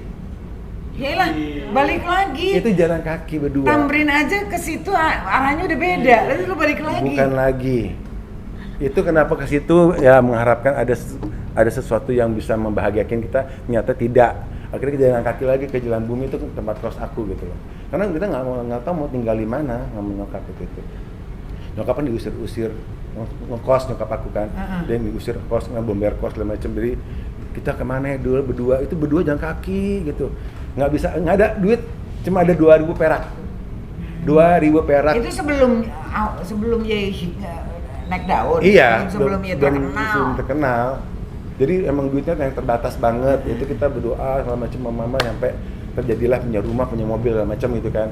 Yalah, balik lagi. Itu jalan kaki berdua. Tamrin aja ke situ arahnya udah beda. Lalu lu balik lagi. Bukan lagi. Itu kenapa ke situ ya mengharapkan ada sesuatu yang bisa membahagiakan kita, ternyata tidak. Akhirnya kita jalan kaki lagi ke Jalan Bumi, itu tempat kos aku gitu loh. Karena kita nggak tahu mau tinggal di mana, nggak mau nyokap itu. Nyokap kan diusir-usir, ngekos nyokap aku kan, dan diusir kos, ngebomber kos segala macam. Jadi kita kemana ya dulu berdua jalan kaki gitu, nggak ada duit, cuma ada 2.000 perak. 2.000 perak. Itu sebelum ye naik daun. Iya, sebelum ye terkenal. Jadi emang duitnya yang terbatas banget. Itu kita berdoa segala macam mama sampai terjadilah punya rumah, punya mobil segala macam gitu kan.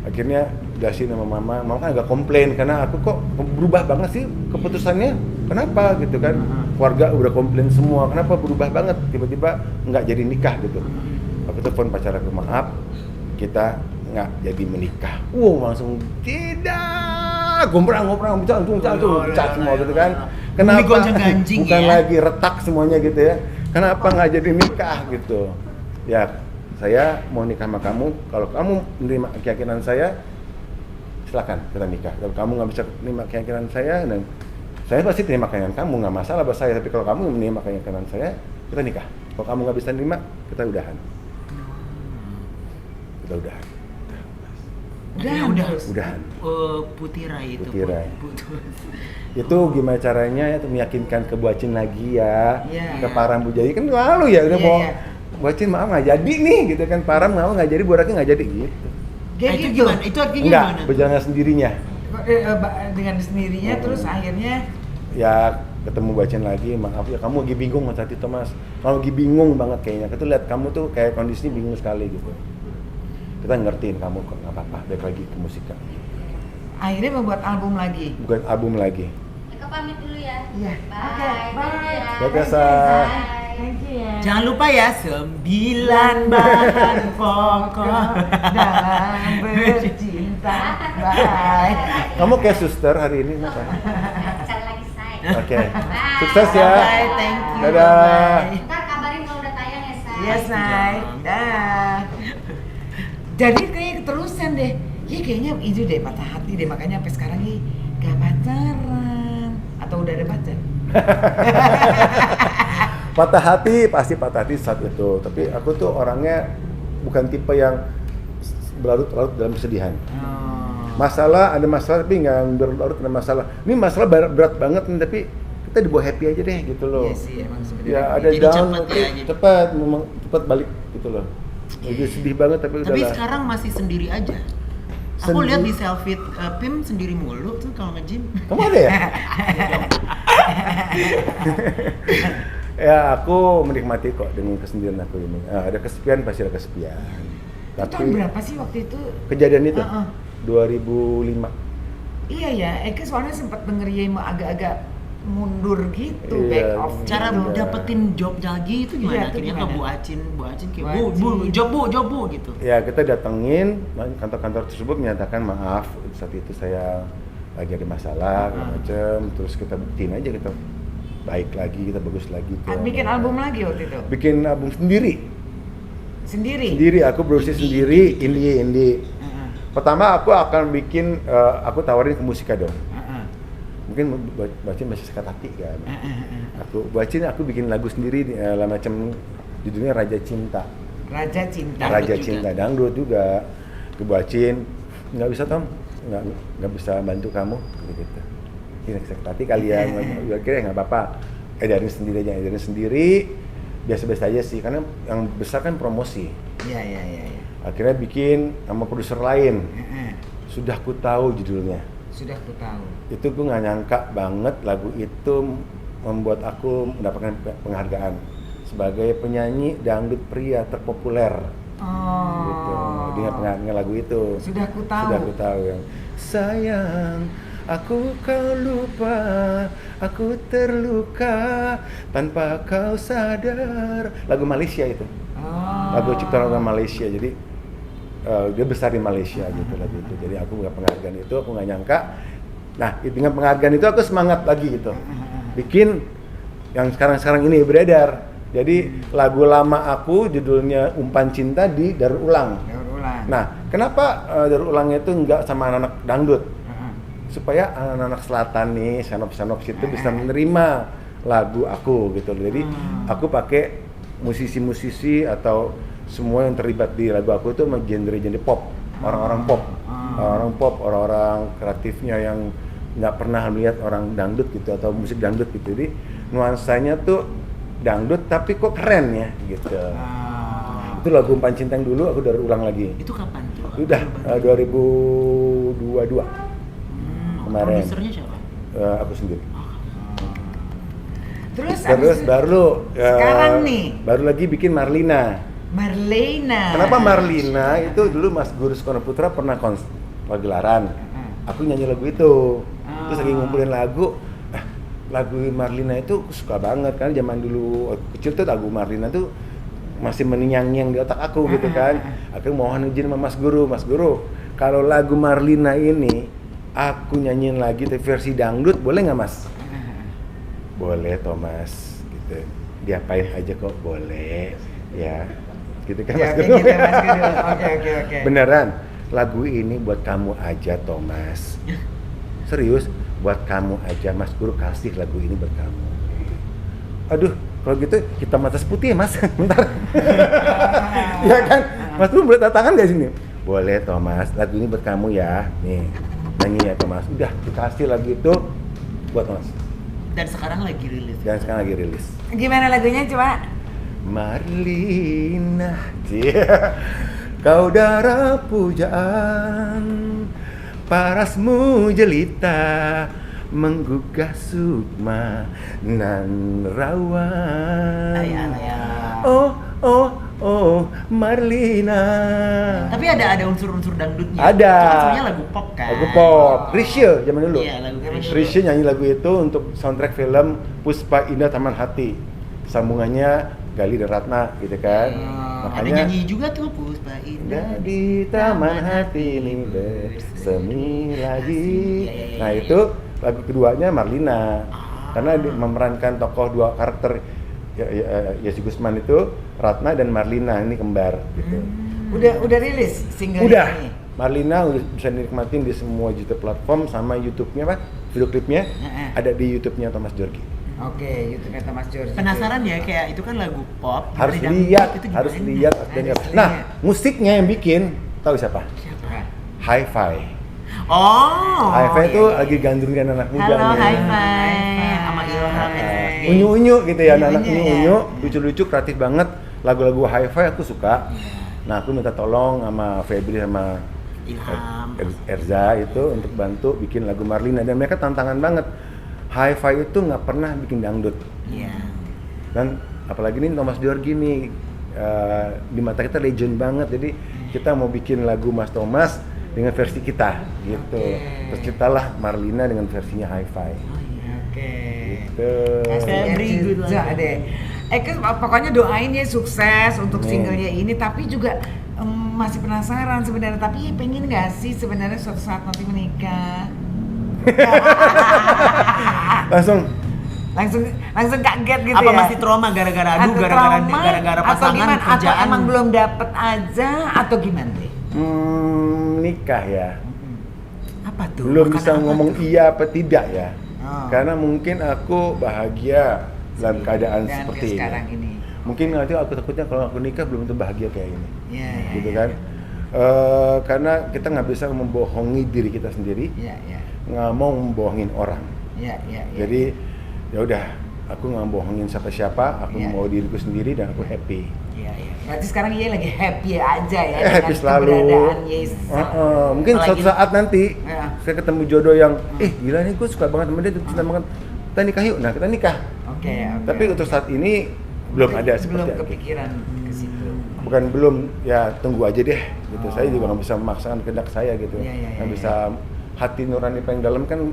Akhirnya jelasin sama mama kan agak komplain karena aku kok berubah banget sih keputusannya. Kenapa gitu kan? Keluarga udah komplain semua. Kenapa berubah banget? Tiba-tiba nggak jadi nikah gitu. Aku telepon pacar aku, maaf, kita nggak jadi menikah. Langsung tidak. Ngobrol, pecah semua gitu kan. Kenapa? Bukan lagi retak semuanya gitu ya. Kenapa nggak jadi nikah gitu? Ya, saya mau nikah sama kamu. Kalau kamu menerima keyakinan saya, silakan kita nikah. Kalau kamu nggak bisa menerima keyakinan saya, dan saya pasti terima keyakinan kamu, nggak masalah buat saya. Tapi kalau kamu menerima keyakinan saya, kita nikah. Kalau kamu nggak bisa terima, kita udahan. Kita udahan. Udahan. Putirai itu. Putirai. Itu gimana caranya ya meyakinkan ke Buacin lagi ya, ke Param Bu Jadi kan lalu ya udah mau Buacin maaf nggak jadi nih gitu kan, Param mau nggak jadi, Boraknya nggak jadi gitu. Itu gimana? Itu artinya enggak, gimana? berjalan sendirinya. Dengan sendirinya terus akhirnya ya ketemu Buacin lagi, maaf ya kamu lagi bingung saat itu Mas, kamu lagi bingung banget kayaknya, kita lihat kamu tuh kayak kondisinya bingung sekali gitu. Kita ngertiin kamu kok, nggak apa-apa, balik lagi ke musika. Akhirnya membuat album lagi. Bukan album lagi. Eka pamit dulu ya. Iya. Bye. Biasa. Thank you ya. Jangan lupa ya, 9 bahan pokok dalam bercinta. Bye. Kamu kayak suster hari ini, kenapa? Cari lagi say. Oke. Bye. Sukses ya. Bye, thank you. Dadah. Bye. Ntar kabarin kalau udah tayang ya say. Yes, Nay. Dah. Jadi kayak keterusan deh. Ya kayaknya itu deh patah hati deh, makanya sampai sekarang nih gak pacaran. Atau udah ada pacar? Patah hati, pasti patah hati saat itu. Tapi aku tuh orangnya bukan tipe yang berlarut-larut dalam kesedihan. Ada masalah tapi nggak berlarut dalam masalah. Ini masalah berat banget nih, tapi kita dibawa happy aja deh gitu loh. Iya sih, emang sebenarnya. Ya ada Jadi down, cepet tapi ya, jadi. cepat balik gitu loh. Jadi sedih banget tapi Tapi udahlah. sekarang masih sendiri aja. Aku lihat di selfie Pim sendiri mulu tuh kalau nge-gym. Kamu ada ya? Ya aku menikmati kok dengan kesendirian aku ini. Ada kesepian pasti ada kesepian. Itu tahun berapa sih waktu itu? Kejadian itu 2005. 2005. Iya ya, Eka soalnya sempat denger ya mau agak-agak mundur gitu, Iya, back off Cara gitu. dapetin job lagi itu gimana? Iya, itu Akhirnya ke gimana? Bu Acin kayak Bu job bu gitu. Ya kita datengin kantor-kantor tersebut menyatakan maaf saat itu saya lagi ada masalah macam, terus kita buktiin aja kita baik lagi, kita bagus lagi. Bikin album lagi waktu itu? Bikin album sendiri. Sendiri? Aku produksi sendiri, indie. Pertama aku akan bikin, aku tawarin ke Musika dong. Mungkin Buacin masih sekat hati kan. Aku bikin lagu sendiri lah macam judulnya Raja Cinta. Raja Cinta. Raja juga. Cinta, dangdut juga. Ke Buacin, nggak bisa Tom, nggak bisa bantu kamu gitu. Ini sakit hati kalian, kira nggak apa-apa. Edarin sendiri, biasa-biasa aja sih, karena yang besar kan promosi. Iya. Akhirnya bikin sama produser lain. Sudah ku tahu judulnya. Sudah ku tahu. Itu gue nggak nyangka banget lagu itu membuat aku mendapatkan penghargaan sebagai penyanyi dangdut pria terpopuler. Gitu. Dengan penghargaan lagu itu. Sudah ku tahu. Sudah ku tahu yang sayang, aku kau lupa, aku terluka tanpa kau sadar. Lagu Malaysia itu. Lagu ciptaan orang Malaysia. Jadi dia besar di Malaysia gitu lagu itu. Jadi aku nggak penghargaan itu, aku nggak nyangka. Nah dengan penghargaan itu aku semangat lagi gitu. Bikin yang sekarang ini beredar. Jadi lagu lama aku judulnya Umpan Cinta di Daur Ulang. Daur ulang. Nah kenapa Daur Ulangnya itu nggak sama anak-anak dangdut? supaya anak-anak selatan nih, sanop-sanop situ bisa menerima lagu aku gitu. Jadi aku pakai musisi-musisi atau semua yang terlibat di lagu aku itu genre pop, orang-orang pop, orang-orang kreatifnya yang nggak pernah melihat orang dangdut gitu atau musik dangdut gitu. Jadi nuansanya tuh dangdut tapi kok keren ya gitu. Itu lagu Umpan Cinta yang dulu aku udah ulang lagi. Itu kapan tuh? Udah 2022 kemarin. Produsernya siapa? Aku sendiri. Terus baru sekarang nih baru lagi bikin Marlina. Kenapa Marlina? Itu dulu Mas Guru Soekarno Putra pernah pagelaran. Aku nyanyi lagu itu. Terus lagi ngumpulin lagu. Lagu Marlina itu aku suka banget kan, zaman dulu kecil tuh lagu Marlina tuh masih menyiang-nyiang di otak aku gitu kan. Aku mohon izin sama Mas Guru, kalau lagu Marlina ini aku nyanyiin lagi versi dangdut boleh nggak Mas? Boleh Thomas, gitu. Diapain aja kok boleh, ya. Gitu kan Mas Guru? Gitu, Mas Guru. Oke. Beneran, lagu ini buat kamu aja Thomas. Serius, buat kamu aja Mas Guru kasih lagu ini buat kamu. Aduh, kalau gitu hitam atas putih ya Mas, bentar. Ya kan, Mas Guru boleh tangan nggak sini? Boleh Thomas, lagu ini buat kamu ya. Nih, nyanyi ya Thomas. Udah dikasih lagu itu buat Thomas. Dan sekarang lagi rilis. Gimana lagunya coba? Marlina, kau darah pujaan, parasmu jelita, menggugah sukma nan rawan. Oh, Marlina. Tapi ada unsur-unsur dangdutnya. Ada. Maksudnya lagu pop kan. Lagu pop. Chrisye zaman dulu. Iya, lagu Chrisye. Chrisye nyanyi lagu itu untuk soundtrack film Puspa Indah Taman Hati. Sambungannya Gali dan Ratna gitu kan. Ada nyanyi juga tuh Puspa Indah di Taman Hati ini bersemi lagi. Nah itu lagu keduanya Marlina. Karena memerankan tokoh dua karakter Yesi Gusman itu Ratna dan Marlina, ini kembar gitu. Udah rilis single Udah. ini? Marlina udah bisa dinikmatin di semua digital platform sama YouTube-nya Pak. Video klipnya ada di YouTube-nya Thomas Djorghi. Oke, YouTube-nya Thomas Djorghi. Penasaran ya, kayak itu kan lagu pop. Harus dari dangdut, lihat, itu harus gimana? lihat. Harus Nah, lihat. musiknya yang bikin tahu siapa? Siapa? Hi-Fi. Oh. Hi-Fi itu iya. lagi gandrungan anak muda Halo, nih. Hi-Fi. Sama Ilham. Unyu-unyu gitu ya, anak Unyu-unyu, unyu-unyu, ya. lucu-lucu, kreatif banget. Lagu-lagu Hi-Fi aku suka. Nah, aku minta tolong sama Febri sama Ilham. Erza itu untuk bantu bikin lagu Marlina, dan mereka tantangan banget. Hi-Fi itu nggak pernah bikin dangdut. Iya. Dan apalagi nih Thomas Djorghi nih, di mata kita legend banget. Jadi kita mau bikin lagu Mas Thomas dengan versi kita gitu. Terciptalah Marlina dengan versinya Hi-Fi. Oke. Gitu. Febri, good luck. deh. Pokoknya doain ya sukses untuk Amin. singlenya ini, tapi juga masih penasaran sebenarnya, tapi pengen nggak sih sebenarnya suatu saat nanti menikah? langsung kaget gitu Apa ya? masih trauma gara-gara Atau trauma, gara-gara atau pasangan gimana? kerjaan? Atau emang belum dapet aja atau gimana deh? Nikah ya. Apa tuh? Belum Makan bisa apa ngomong tuh? iya apa tidak ya. Oh. Karena mungkin aku bahagia dalam keadaan Dan seperti ini. sekarang ini. Mungkin nanti aku takutnya kalau aku nikah belum tentu bahagia kayak ini. Iya, Gitu iya, kan. Karena kita nggak bisa membohongi diri kita sendiri, Iya, iya. nggak mau membohongin orang. Iya, iya, iya. Jadi ya udah, aku nggak bohongin siapa-siapa, aku Iya. mau diriku sendiri dan aku happy. Iya, iya. Berarti sekarang Ye lagi happy aja ya Happy selalu. keberadaan Ye. Mungkin Apalagi- suatu saat nanti Ya. saya ketemu jodoh yang, gila nih gue suka banget sama dia, cinta banget. Kita nikah yuk, nah kita nikah. Oke, oke. Tapi untuk saat ini belum ada seperti belum itu. kepikiran ke situ. Bukan belum, ya tunggu aja deh gitu. Saya juga nggak bisa memaksakan kehendak saya gitu. Iya, iya, Nggak iya, bisa, hati nurani paling dalam kan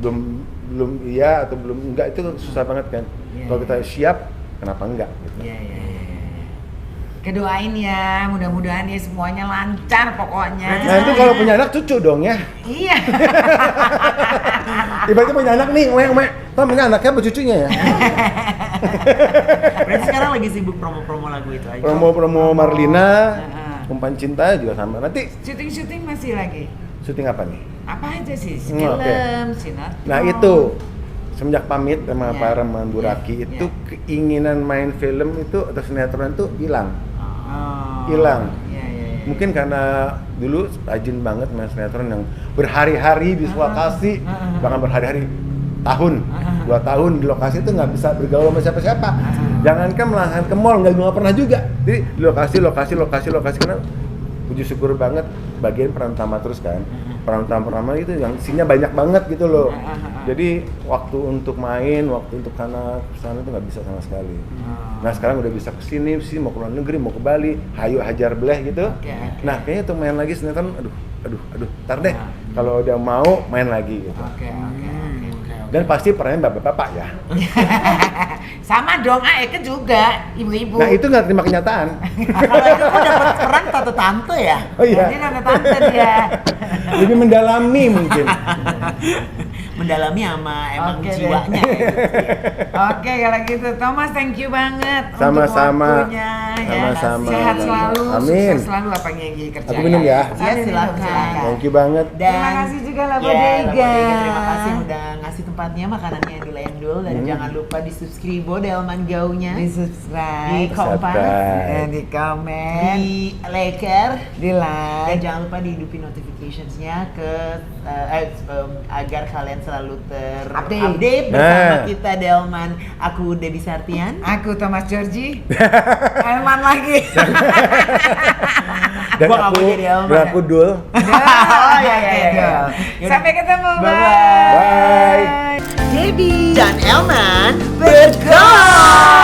belum iya atau belum enggak, itu susah banget kan. Iya, Kalau iya. kita siap, kenapa enggak gitu. Iya, iya, iya. Kedoain ya, mudah-mudahan ya semuanya lancar pokoknya. Nanti kalau punya anak cucu dong ya. Iya. Tiba-tiba punya anak nih, Tom ini anaknya apa cucunya ya? Berarti sekarang lagi sibuk promo-promo lagu itu aja. Promo Marlina, Heeh. Umpan Cinta juga sama. Nanti Syuting-syuting masih lagi. syuting apa nih? Apa aja sih? Oke. Film, sinetron. Nah itu semenjak pamit sama Ya. Pak Rahman Buraki Ya, itu ya. keinginan main film itu atau sinetron itu hilang. Oh. Hilang. Iya, iya, iya. Mungkin karena dulu rajin banget main sinetron yang berhari-hari di lokasi, bahkan berhari-hari tahun, 2 tahun di lokasi itu nggak bisa bergaul sama siapa-siapa. Jangankan melangkah ke mall, nggak pernah juga. Jadi di lokasi karena puji syukur banget bagian peran utama terus kan. Peran utama itu yang isinya banyak banget gitu loh. Jadi waktu untuk main, waktu untuk sana itu nggak bisa sama sekali. Nah sekarang udah bisa kesini mau ke luar negeri, mau ke Bali, hayu hajar beleh gitu. Oke. Nah kayaknya untuk main lagi sinetron, aduh, ntar deh. Kalau udah mau main lagi gitu. Oke. Dan pasti perannya bapak-bapak ya. Sama dong, Eke juga, ibu-ibu. Nah itu nggak terima kenyataan. Kalau itu kok dapat peran tante-tante ya? Oh iya. Jadi tante-tante dia. Lebih mendalami mungkin. Mendalami sama emang Oke deh. jiwanya. Oke, kalau gitu Thomas, thank you banget Sama-sama. untuk waktunya. Sama-sama. Sehat selalu, Amin. sukses selalu apa yang dikerjakan. Aku minum ya. Ya silakan. Thank you banget. Terima kasih juga lah Ya, Bodega. Bodega, terima kasih udah ngasih tempatnya, makanannya Endul Endul dan jangan lupa di subscribe Delman Gaunya Di di subscribe, Kompas, Subscribe. di komen, di Laker, di dan like. jangan lupa dihidupin notificationsnya agar kalian selalu terupdate bersama Nah. kita Delman. Aku Debbie Sartian. Aku Thomas Georgie. Elman lagi. Dan Gua nggak mau jadi Elman ya. aku Dul. Oh iya iya iya. Sampai ketemu. Bye-bye. Bye. Debbie Dan Elman bergol.